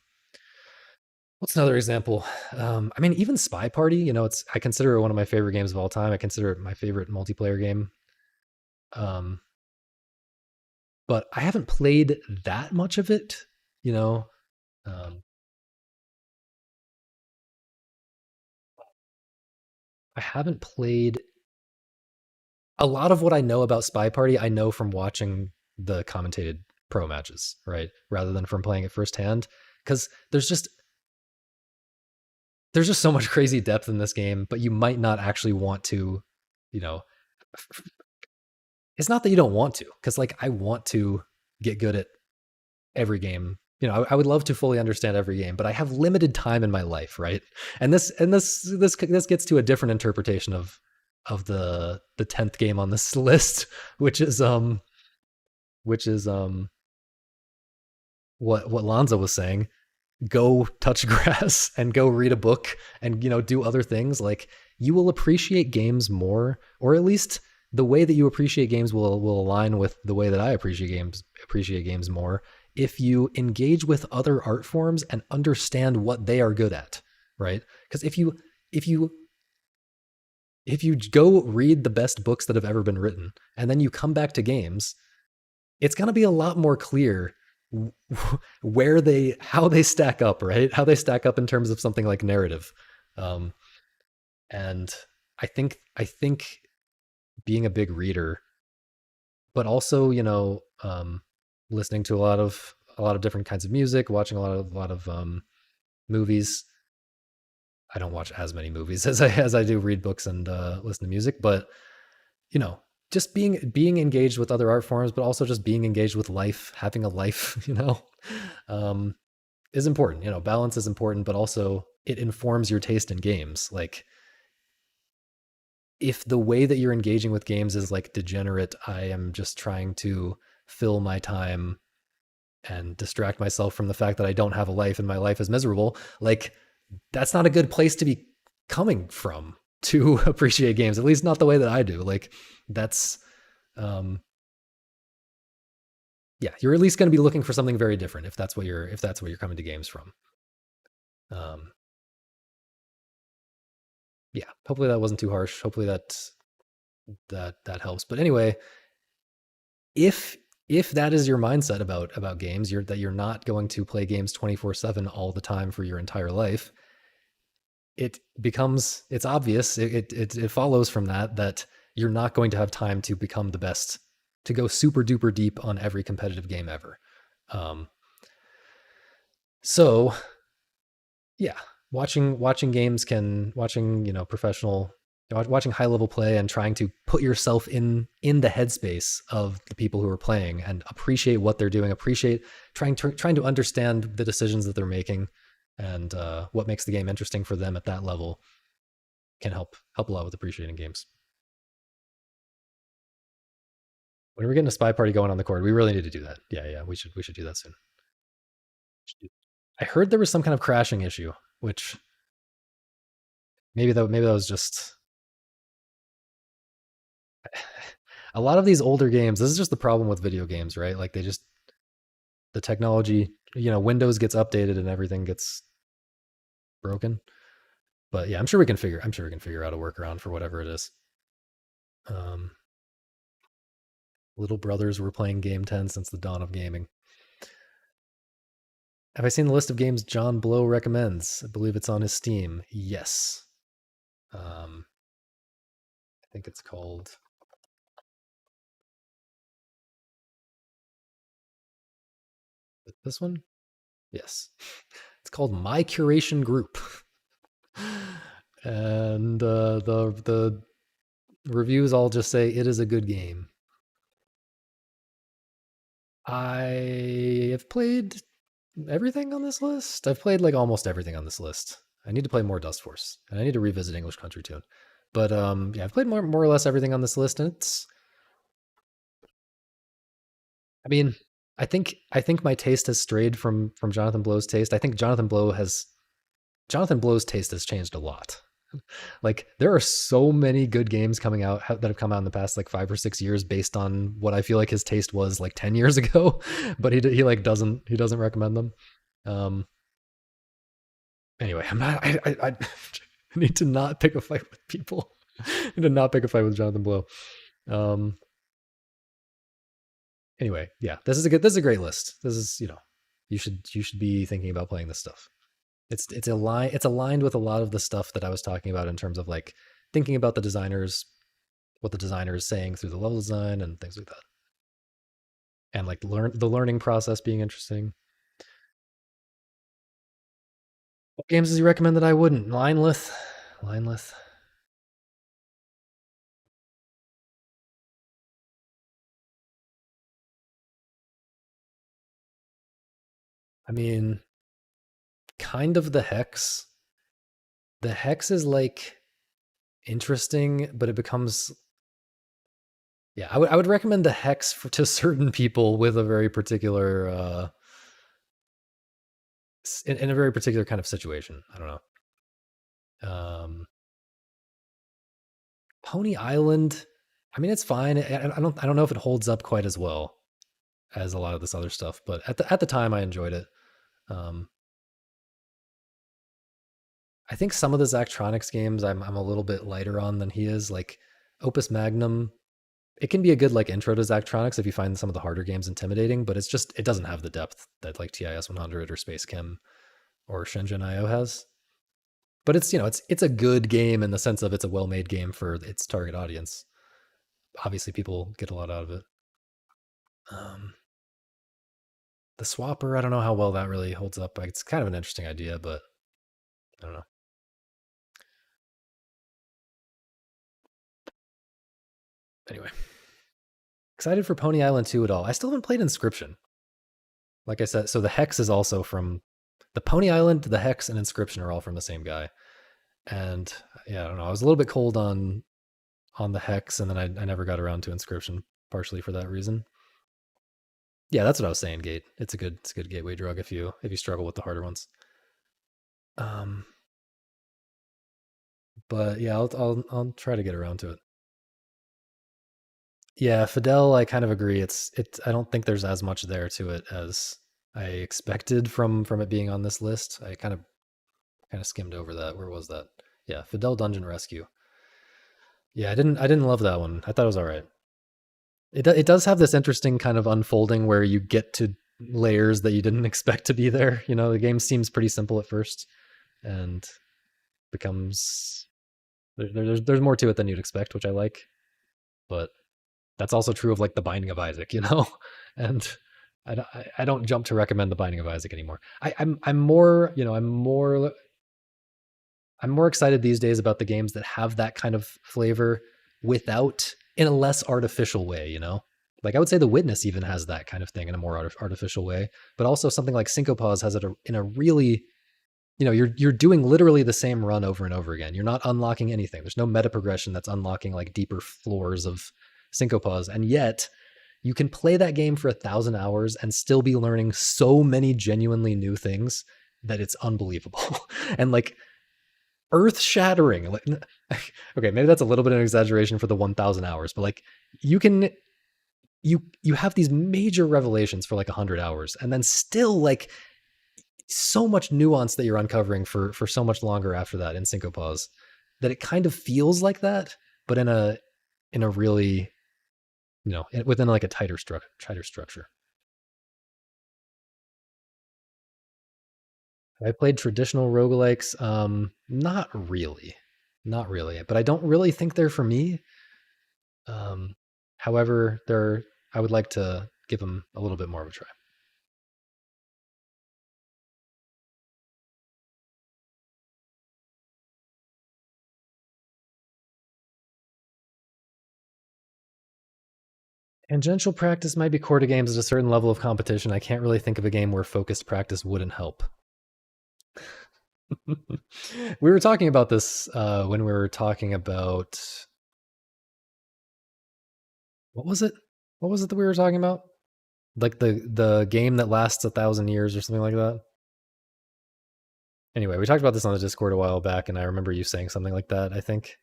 what's another example? I mean, even Spy Party, I consider it one of my favorite games of all time. I consider it my favorite multiplayer game. Um, but I haven't played that much of it, you know. Um, I haven't played a lot of what I know about Spy Party. I know from watching the commentated pro matches, right, rather than from playing it firsthand. Because there's just so much crazy depth in this game, but you might not actually want to, you know. It's not that you don't want to, because like I want to get good at every game. I would love to fully understand every game, but I have limited time in my life, right? And this gets to a different interpretation of the 10th game on this list, which is what Lanza was saying. Go touch grass and go read a book and do other things. Like you will appreciate games more, or at least the way that you appreciate games will align with the way that I appreciate games more if you engage with other art forms and understand what they are good at, right? Because if you go read the best books that have ever been written and then you come back to games, it's going to be a lot more clear how they stack up, right? How they stack up in terms of something like narrative. Um, and I think being a big reader, but also listening to a lot of different kinds of music, watching a lot of movies. I don't watch as many movies as I do read books and listen to music, but you know, just being engaged with other art forms, but also just being engaged with life, having a life, um, is important. Balance is important, but also it informs your taste in games. Like if the way that you're engaging with games is like degenerate, I am just trying to fill my time and distract myself from the fact that I don't have a life and my life is miserable. Like that's not a good place to be coming from to appreciate games, at least not the way that I do. Like that's um yeah, you're at least going to be looking for something very different if that's what you're coming to games from. Um yeah, hopefully that wasn't too harsh. Hopefully that helps. But anyway, if if that is your mindset about games, that you're not going to play games 24/7 all the time for your entire life, it's obvious. It follows from that you're not going to have time to become the best, to go super duper deep on every competitive game ever. Um, so yeah, watching games can watching professional watching high level play and trying to put yourself in the headspace of the people who are playing and appreciate what they're doing, appreciate trying to understand the decisions that they're making and what makes the game interesting for them at that level can help a lot with appreciating games. When we're getting a spy party going on the court, we really need to do that. Yeah, yeah, we should do that soon. I heard there was some kind of crashing issue, which maybe that was just a lot of these older games. This is just the problem with video games, right? Like they just the technology, Windows gets updated and everything gets broken. But yeah, I'm sure we can figure out a workaround for whatever it is. Um, Little brothers were playing Game 10 since the dawn of gaming. Have I seen the list of games John Blow recommends? I believe it's on his Steam. Yes. I think it's called this one. Yes, it's called My Curation Group, and the reviews all just say it is a good game. I have played everything on this list. I've played like almost everything on this list. I need to play more Dust Force, and I need to revisit English Country Tune. But yeah, I've played more or less everything on this list, and it's. I mean, I think my taste has strayed from Jonathan Blow's taste. I think Jonathan Blow's taste has changed a lot. Like there are so many good games coming out that have come out in the past like 5 or 6 years based on what I feel like his taste was like 10 years ago, but he like doesn't recommend them. Um, anyway, I'm not. I need to not pick a fight with people. I need to not pick a fight with Jonathan Blow. Um, anyway, yeah, this is a great list. This is you should be thinking about playing this stuff. It's aligned with a lot of the stuff that I was talking about in terms of like thinking about the designers, what the designer is saying through the level design and things like that, and like the learning process being interesting. What games does he recommend that I wouldn't? Linelith. I mean, kind of the hex. The hex is like interesting, but it becomes yeah. I would recommend the hex to certain people with a very particular in a very particular kind of situation. I don't know. Pony Island. I mean, it's fine. I don't know if it holds up quite as well as a lot of this other stuff, but at the time, I enjoyed it. Um, I think some of the Zachtronics games I'm a little bit lighter on than he is. Like Opus Magnum, it can be a good like intro to Zachtronics if you find some of the harder games intimidating, but it doesn't have the depth that like TIS 100 or Space Chem or Shenzhen IO has. But it's a good game in the sense of it's a well-made game for its target audience. Obviously, people get a lot out of it. Um, the Swapper, I don't know how well that really holds up. Like, it's kind of an interesting idea, but I don't know. Anyway, excited for Pony Island 2 at all. I still haven't played Inscription. Like I said, so the Hex is also from the Pony Island, the Hex, and Inscription are all from the same guy. And yeah, I don't know. I was a little bit cold on the Hex, and then I never got around to Inscription, partially for that reason. Yeah, that's what I was saying. Gate. It's a good gateway drug if you struggle with the harder ones. Um, but yeah, I'll try to get around to it. Yeah, Fidel, I kind of agree. I don't think there's as much there to it as I expected from it being on this list. I kind of skimmed over that. Where was that? Yeah, Fidel Dungeon Rescue. Yeah, I didn't love that one. I thought it was all right. It does have this interesting kind of unfolding where you get to layers that you didn't expect to be there. The game seems pretty simple at first and becomes there's more to it than you'd expect, which I like. but that's also true of like the Binding of Isaac, you know. And I don't jump to recommend the Binding of Isaac anymore. I'm more, you know, I'm more excited these days about the games that have that kind of flavor without in a less artificial way, you know? Like I would say The Witness even has that kind of thing in a more artificial way, but also something like Syncopause has it in a really, you know, you're doing literally the same run over and over again. You're not unlocking anything. There's no meta progression that's unlocking like deeper floors of Syncopause, and yet you can play that game for 1,000 hours and still be learning so many genuinely new things that it's unbelievable. And like earth shattering. Like, okay, maybe that's a little bit of an exaggeration for the 1,000 hours, but like you can you have these major revelations for like 100 hours, and then still like so much nuance that you're uncovering for so much longer after that in Syncopause that it kind of feels like that, but in a really, you know, within like a tighter structure. I played traditional roguelikes. Not really, not really. But I don't really think they're for me. Um, however, they're. I would like to give them a little bit more of a try. Tangential practice might be core to games at a certain level of competition. I can't really think of a game where focused practice wouldn't help. We were talking about this when we were talking about what was it? What was it that we were talking about? Like the game that lasts 1,000 years or something like that. Anyway, we talked about this on the Discord a while back, and I remember you saying something like that, I think.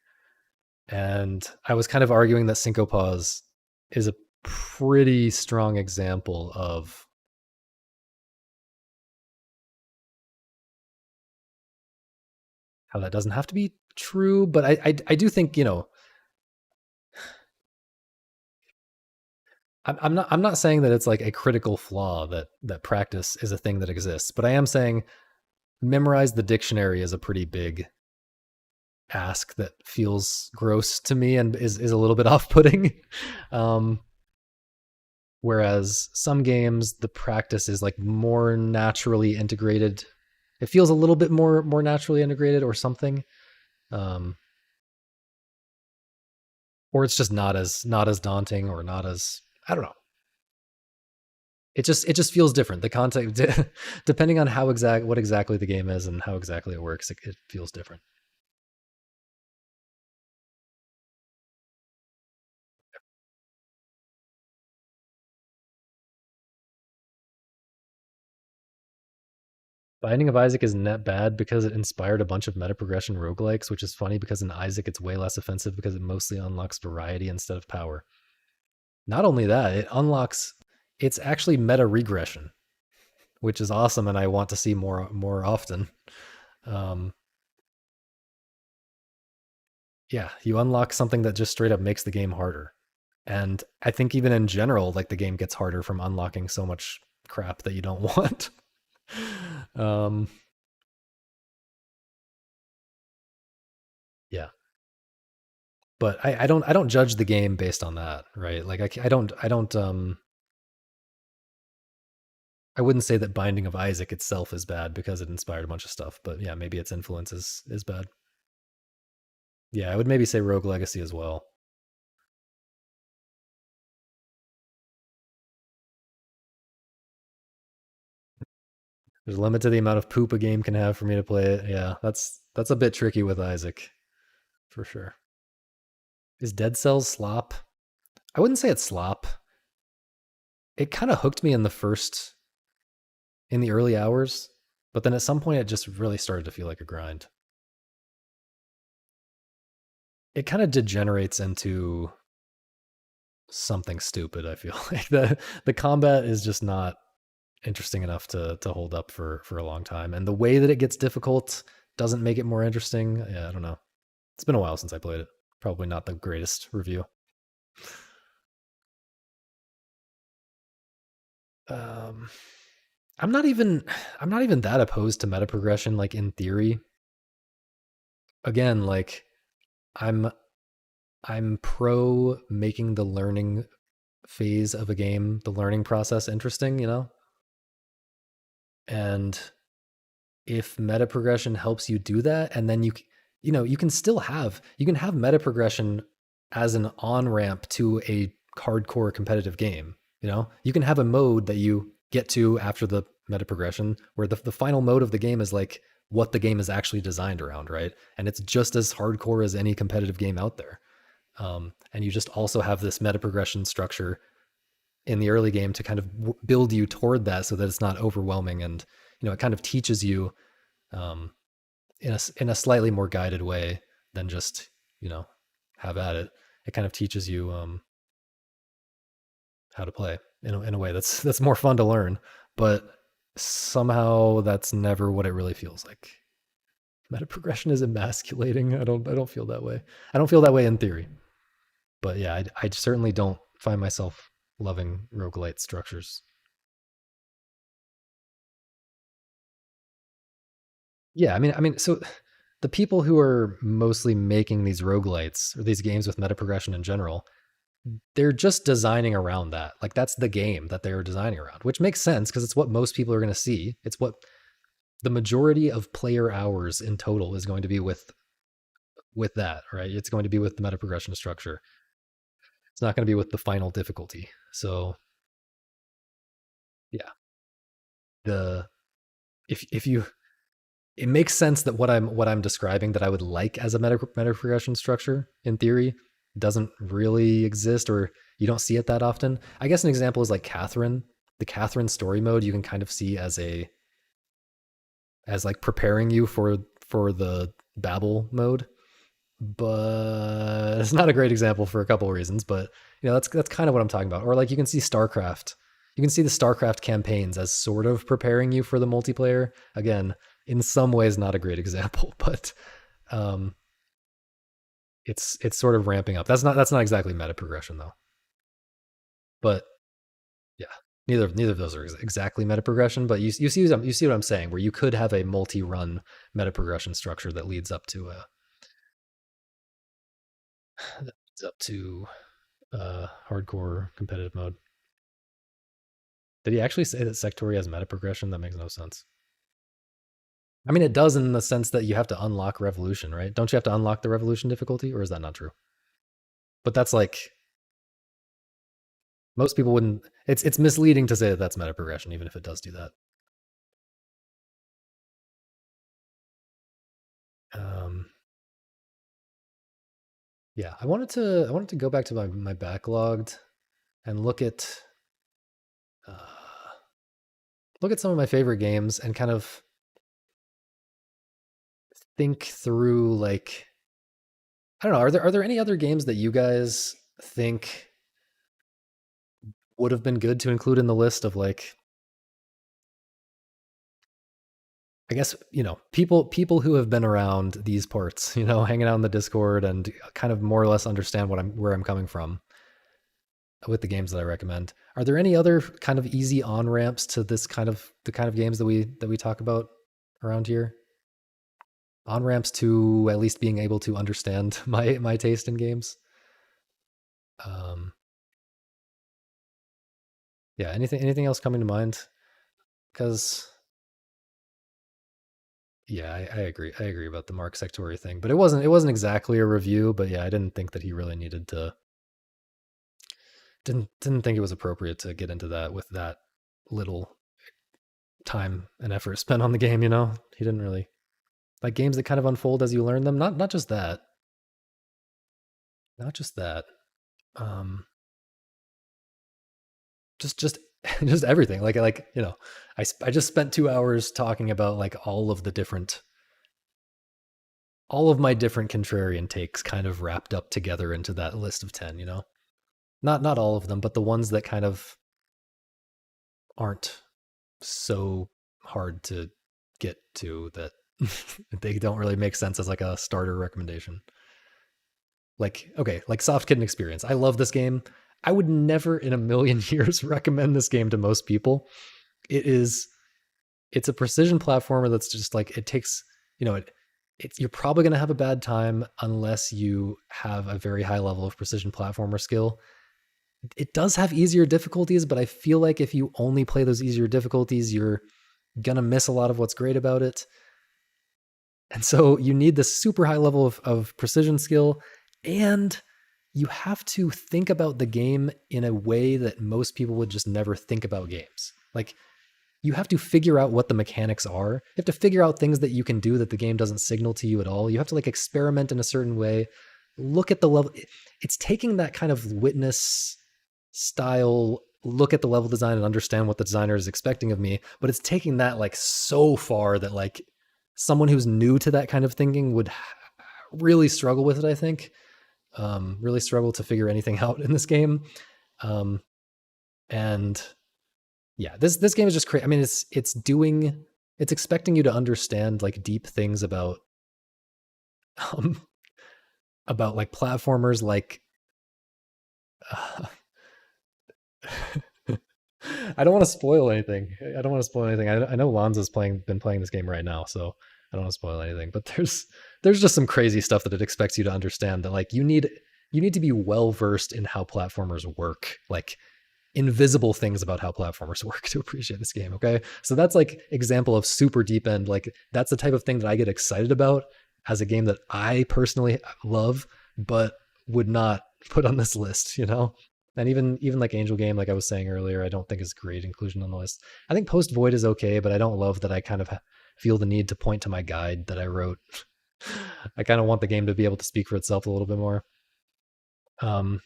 And I was kind of arguing that Syncopause is a pretty strong example of how that doesn't have to be true. But I do think, you know, I'm not saying that it's like a critical flaw that practice is a thing that exists, but I am saying memorize the dictionary is a pretty big ask that feels gross to me and is a little bit off-putting. um Whereas some games, the practice is like more naturally integrated. It feels a little bit more naturally integrated, or something, um, or it's just not as daunting, or not as, I don't know. It just feels different. The context, depending on how what exactly the game is and how exactly it works, it feels different. Binding of Isaac is net bad because it inspired a bunch of meta progression roguelikes, which is funny because in Isaac it's way less offensive because it mostly unlocks variety instead of power. Not only that, it unlocks, it's actually meta regression, which is awesome, and I want to see more often. Um, yeah, you unlock something that just straight up makes the game harder. And I think even in general, like the game gets harder from unlocking so much crap that you don't want. um, yeah, but I don't judge the game based on that, right? Like I don't I wouldn't say that Binding of Isaac itself is bad because it inspired a bunch of stuff, but yeah, maybe its influence is bad. Yeah, I would maybe say Rogue Legacy as well. There's a limit to the amount of poop a game can have for me to play it. Yeah, that's a bit tricky with Isaac, for sure. Is Dead Cells slop? I wouldn't say it's slop. It kind of hooked me in the early hours, but then at some point it just really started to feel like a grind. It kind of degenerates into something stupid, I feel like. The combat is just not interesting enough to hold up for a long time. And the way that it gets difficult doesn't make it more interesting. Yeah, I don't know. It's been a while since I played it. Probably not the greatest review. Um, I'm not even I'm not even that opposed to meta progression, like in theory. Again, like I'm I'm pro making the learning phase of a game, the learning process interesting, you know? And if meta progression helps you do that, and then you know, you can have meta progression as an on ramp to a hardcore competitive game. You know, you can have a mode that you get to after the meta progression where the final mode of the game is like what the game is actually designed around, right? And it's just as hardcore as any competitive game out there. And you just also have this meta progression structure in the early game to kind of build you toward that so that it's not overwhelming, and you know it kind of teaches you um, in a slightly more guided way than just you know have at it. It kind of teaches you how to play in a way that's more fun to learn, but somehow that's never what it really feels like. Meta progression is emasculating. I don't feel that way. I don't feel that way in theory, but yeah, I certainly don't find myself loving roguelite structures. Yeah, so the people who are mostly making these roguelites or these games with meta progression in general, they're just designing around that. Like that's the game that they're designing around, which makes sense because it's what most people are going to see. It's what the majority of player hours in total is going to be with that, right? It's going to be with the meta progression structure. It's not going to be with the final difficulty. So yeah, the if you it makes sense that what I'm describing that I would like as a meta progression structure in theory doesn't really exist, or you don't see it that often. I guess an example is like Catherine. The Catherine story mode you can kind of see as like preparing you for the Babel mode, but it's not a great example for a couple of reasons. But you know that's kind of what I'm talking about. Or like you can see StarCraft. You can see the StarCraft campaigns as sort of preparing you for the multiplayer. Again, in some ways, not a great example, but um, it's sort of ramping up. That's not exactly meta progression though. But yeah, neither of those are exactly meta progression. But you see what I'm saying, where you could have a multi-run meta progression structure that leads up to a that leads up to hardcore competitive mode. Did he actually say that Sectoria has meta progression? That makes no sense. I mean, it does in the sense that you have to unlock Revolution, right? Don't you have to unlock the Revolution difficulty, or is that not true? But that's like most people wouldn't. It's misleading to say that that's meta progression, even if it does do that. Um, yeah, I wanted to go back to my backlogged and uh, look at some of my favorite games and kind of think through like I don't know. Are there any other games that you guys think would have been good to include in the list of like I guess you know people who have been around these parts, you know, hanging out in the Discord and kind of more or less understand where I'm coming from with the games that I recommend. Are there any other kind of easy on ramps to this kind of the kind of games that we talk about around here? On ramps to at least being able to understand my taste in games. Um, yeah. Anything else coming to mind? Because yeah, I agree. I agree about the Mark Sectori thing, but it wasn't exactly a review. But yeah, I didn't think that he really needed to. Didn't think it was appropriate to get into that with that little time and effort spent on the game. You know, he didn't really like games that kind of unfold as you learn them. Not just that. Not just that. Um, just just everything. Like you know, I just spent 2 hours talking about like all of my different contrarian takes kind of wrapped up together into that list of 10. You know, not all of them, but the ones that kind of aren't so hard to get to that they don't really make sense as like a starter recommendation. Like, okay, like Soft Kitten Experience. I love this game. I would never in a million years recommend this game to most people. It is it's a precision platformer that's just like it takes, you know, you're probably going to have a bad time unless you have a very high level of precision platformer skill. It does have easier difficulties, but I feel like if you only play those easier difficulties, you're going to miss a lot of what's great about it. And so you need this super high level of precision skill, and you have to think about the game in a way that most people would just never think about games. Like, you have to figure out what the mechanics are. You have to figure out things that you can do that the game doesn't signal to you at all. You have to like experiment in a certain way. Look at the level. It's taking that kind of witness style look at the level design and understand what the designer is expecting of me, but it's taking that like so far that like someone who's new to that kind of thinking would really struggle with it, I think. Really struggle to figure anything out in this game. And yeah, this game is just crazy. I mean, it's expecting you to understand like deep things um about like platformers, like uh, I don't want to spoil anything. I don't want to spoil anything. I know Lonzo's been playing this game right now, so I don't want to spoil anything. But there's just some crazy stuff that it expects you to understand. That like you need to be well versed in how platformers work. Like invisible things about how platformers work to appreciate this game. Okay. So that's like example of super deep end. Like that's the type of thing that I get excited about as a game that I personally love, but would not put on this list, you know? And even like Angel Game, like I was saying earlier, I don't think is great inclusion on the list. I think Post Void is okay, but I don't love that I kind of feel the need to point to my guide that I wrote. I kind of want the game to be able to speak for itself a little bit more. Um,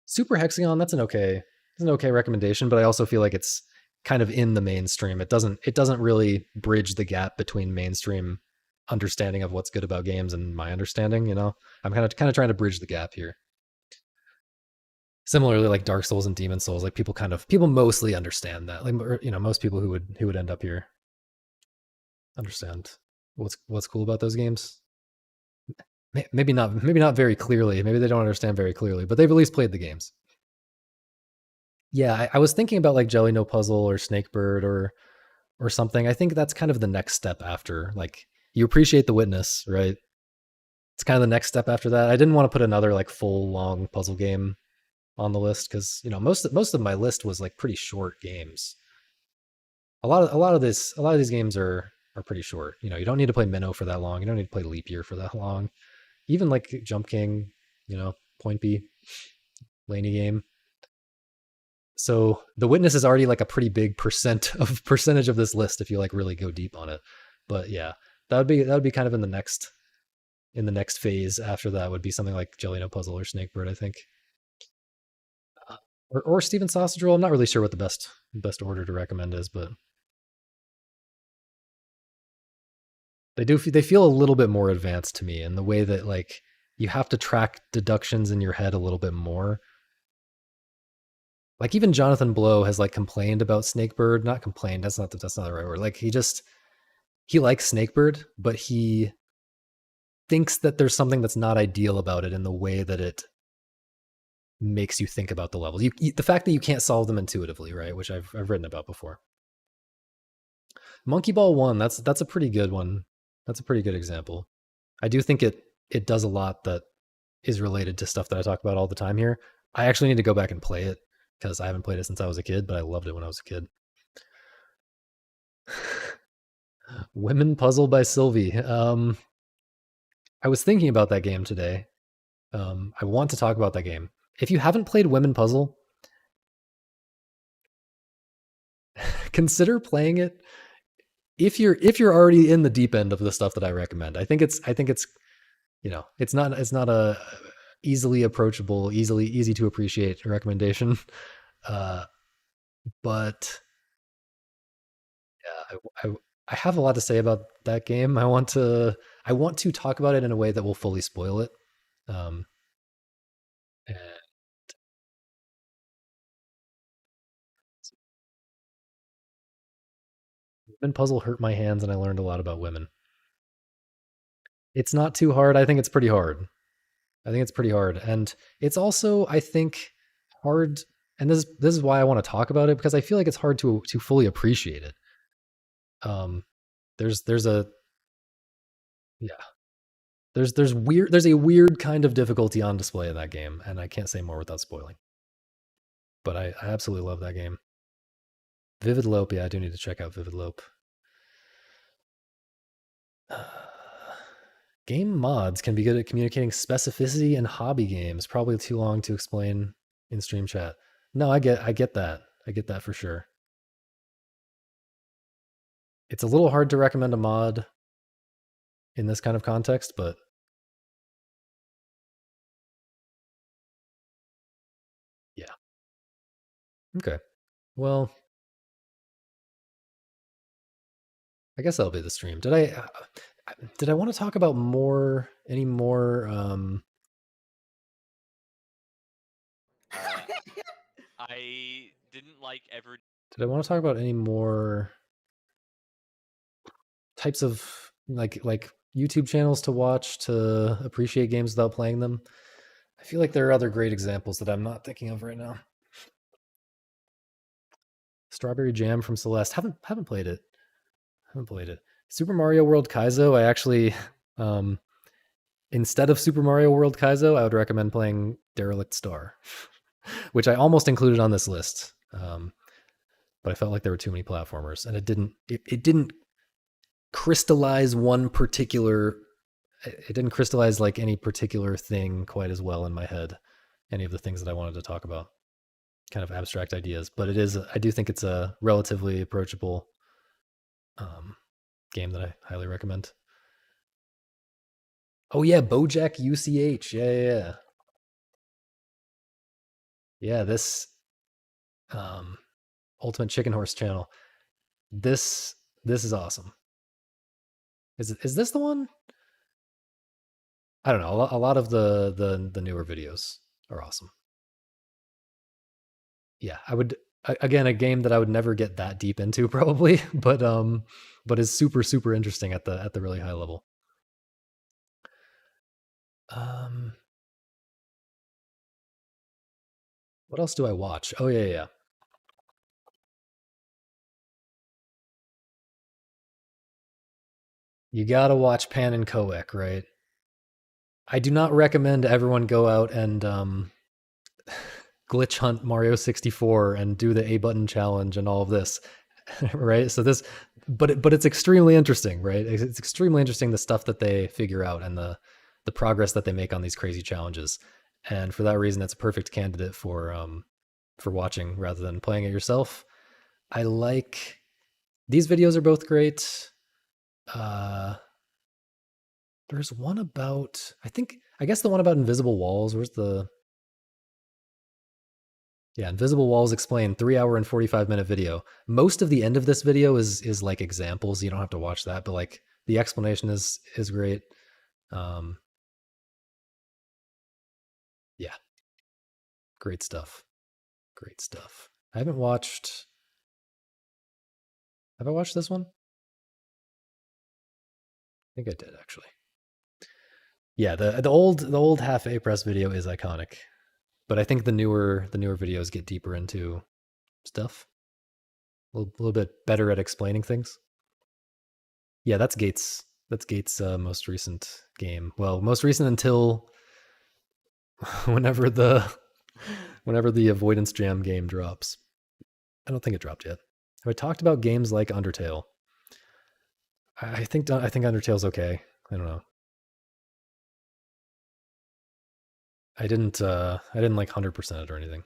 Super Hexagon, it's an okay recommendation, but I also feel like it's kind of in the mainstream. It doesn't really bridge the gap between mainstream understanding of what's good about games and my understanding, you know. I'm kind of trying to bridge the gap here. Similarly, like Dark Souls and Demon Souls, like people mostly understand that. Like you know, most people who would end up here understand what's cool about those games. Maybe not very clearly. Maybe they don't understand very clearly, but they've at least played the games. Yeah, I was thinking about like Jelly No Puzzle or Snakebird or something. I think that's kind of the next step after like you appreciate the witness, right? It's kind of the next step after that. I didn't want to put another like full long puzzle game on the list because you know most of my list was like pretty short games. A lot of these games are pretty short. You know, you don't need to play Minnow for that long. You don't need to play Leap Year for that long. Even like Jump King, you know, Point B, Laney game. So the witness is already like a pretty big percentage of this list if you like really go deep on it. But yeah, that would be kind of in the next phase after that would be something like Jelly No Puzzle or Snakebird, I think. Or Steven Sausage Roll. I'm not really sure what the best order to recommend is, but they feel a little bit more advanced to me in the way that like you have to track deductions in your head a little bit more. Like even Jonathan Blow has like complained about Snakebird, not complained, that's not the right word. Like he likes Snakebird, but he thinks that there's something that's not ideal about it in the way that it makes you think about the levels. The fact that you can't solve them intuitively, right? Which I've written about before. Monkey Ball 1, that's a pretty good one. That's a pretty good example. I do think it does a lot that is related to stuff that I talk about all the time here. I actually need to go back and play it because I haven't played it since I was a kid, but I loved it when I was a kid. Women Puzzle by Sylvie. I was thinking about that game today. I want to talk about that game. If you haven't played Women Puzzle, consider playing it. If you're already in the deep end of the stuff that I recommend, I think it's it's not a easily approachable, easy to appreciate recommendation. Uh, but yeah, I have a lot to say about that game. I want to talk about it in a way that will fully spoil it. Um, and Women Puzzle hurt my hands, and I learned a lot about women. It's not too hard. I think it's pretty hard. I think it's pretty hard, and it's also I think hard. And this is why I want to talk about it because I feel like it's hard to fully appreciate it. Um, there's a Yeah. There's a weird kind of difficulty on display in that game, and I can't say more without spoiling. But I absolutely love that game. Vivid Lope, yeah, I do need to check out Vivid Lope. Uh, Game mods can be good at communicating specificity in hobby games. Probably too long to explain in stream chat. No, I get that. I get that for sure. It's a little hard to recommend a mod in this kind of context, but yeah. Okay. Well, I guess that'll be the stream. Did I want to talk about more any more I didn't like ever. did I want to talk about any more types of like YouTube channels to watch to appreciate games without playing them? I feel like there are other great examples that I'm not thinking of right now. Strawberry Jam from Celeste. Haven't played it. Haven't played it. Super Mario World Kaizo. I actually um instead of Super Mario World Kaizo, I would recommend playing Derelict Star, which I almost included on this list. But I felt like there were too many platformers, and it didn't crystallize one particular. It didn't crystallize like any particular thing quite as well in my head. Any of the things that I wanted to talk about, kind of abstract ideas, but it is. I do think it's a relatively approachable game that I highly recommend. Oh yeah, BoJack UCH. Yeah. Yeah, this um, Ultimate Chicken Horse channel. This this is awesome. Is this the one? I don't know. A lot of the newer videos are awesome. Yeah, I would again a game that I would never get that deep into probably, but is super interesting at the really high level. Um, what else do I watch? Oh yeah. You gotta watch Pan and Koek, right? I do not recommend everyone go out and glitch hunt Mario 64 and do the A button challenge and all of this, right? So this, but it's extremely interesting, right? It's extremely interesting the stuff that they figure out and the progress that they make on these crazy challenges, and for that reason, it's a perfect candidate for watching rather than playing it yourself. I like these videos are both great. Uh, there's one about I guess the one about invisible walls. Where's the Yeah, Invisible Walls Explained, 3 hour and 45-minute video. Most of the end of this video is like examples. You don't have to watch that, but like the explanation is great. Um, yeah, great stuff. Great stuff. I haven't watched. Have I watched this one? I think I did actually. Yeah, the old half A press video is iconic, but I think the newer videos get deeper into stuff. A little bit better at explaining things. Yeah, that's Gates. That's Gates' most recent game. Well, most recent until whenever the whenever the avoidance jam game drops. I don't think it dropped yet. Have I talked about games like Undertale? I think Undertale's okay. I don't know. I didn't like 100% it or anything.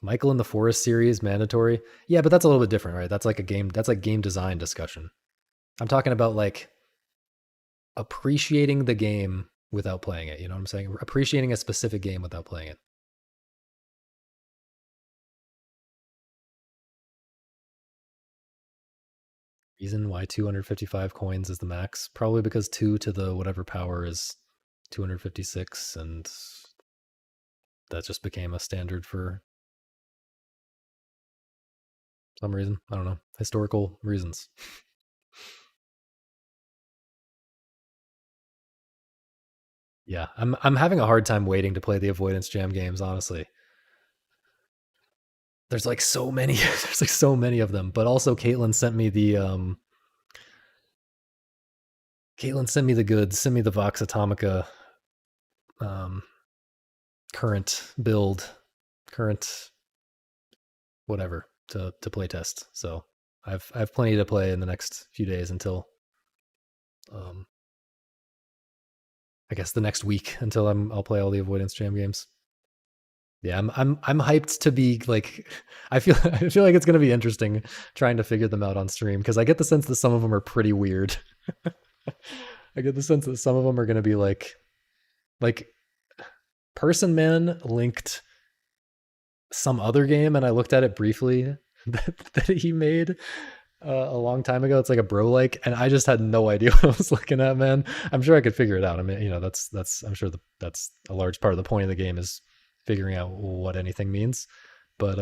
Michael in the Forest series mandatory. Yeah, but that's a little bit different, right? That's like a game. That's like game design discussion. I'm talking about like appreciating the game without playing it. You know what I'm saying? Appreciating a specific game without playing it. Reason why 255 coins is the max? Probably because 2 to the whatever power is 256, and that just became a standard for some reason. I don't know. Historical reasons. Yeah, I'm having a hard time waiting to play the avoidance jam games, honestly. There's like so many there's like so many of them, but also Caitlin, send me the goods. Send me the Vox Atomica um, current build, current whatever to play test. So I have plenty to play in the next few days until um, I guess the next week until I'll play all the Avoidance Jam games. Yeah, I'm hyped to be like I feel like it's gonna be interesting trying to figure them out on stream because I get the sense that some of them are pretty weird. I get the sense that some of them are gonna be like Person Man linked some other game and I looked at it briefly that he made a long time ago. It's like a bro like, and I just had no idea what I was looking at, man. I'm sure I could figure it out. I mean, that's I'm sure that's a large part of the point of the game is figuring out what anything means. But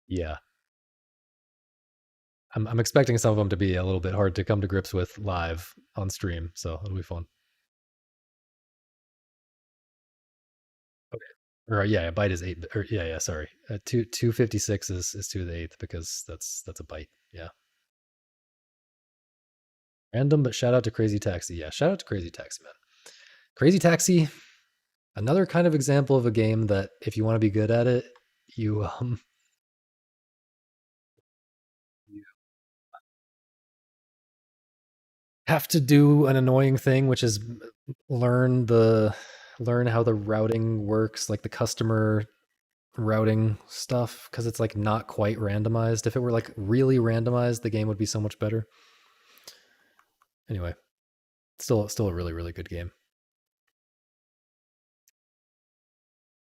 yeah, I'm expecting some of them to be a little bit hard to come to grips with live on stream, so it'll be fun. Okay. Or yeah, byte is 8. Or yeah, sorry. 256 is 2 to the 8th because that's a byte. Yeah. Random, but shout out to Crazy Taxi. Yeah, shout out to Crazy Taxi, man. Crazy Taxi, another kind of example of a game that if you want to be good at it, you you have to do an annoying thing, which is learn how the routing works, like the customer routing stuff, because it's like not quite randomized. If it were like really randomized, the game would be so much better. Anyway, still a really really good game.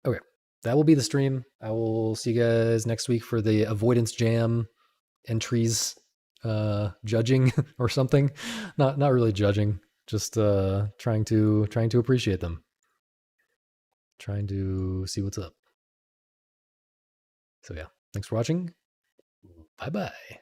Okay, that will be the stream. I will see you guys next week for the Avoidance Jam entries, judging or something. Not really judging, just trying to appreciate them, trying to see what's up. So yeah, thanks for watching. Bye bye.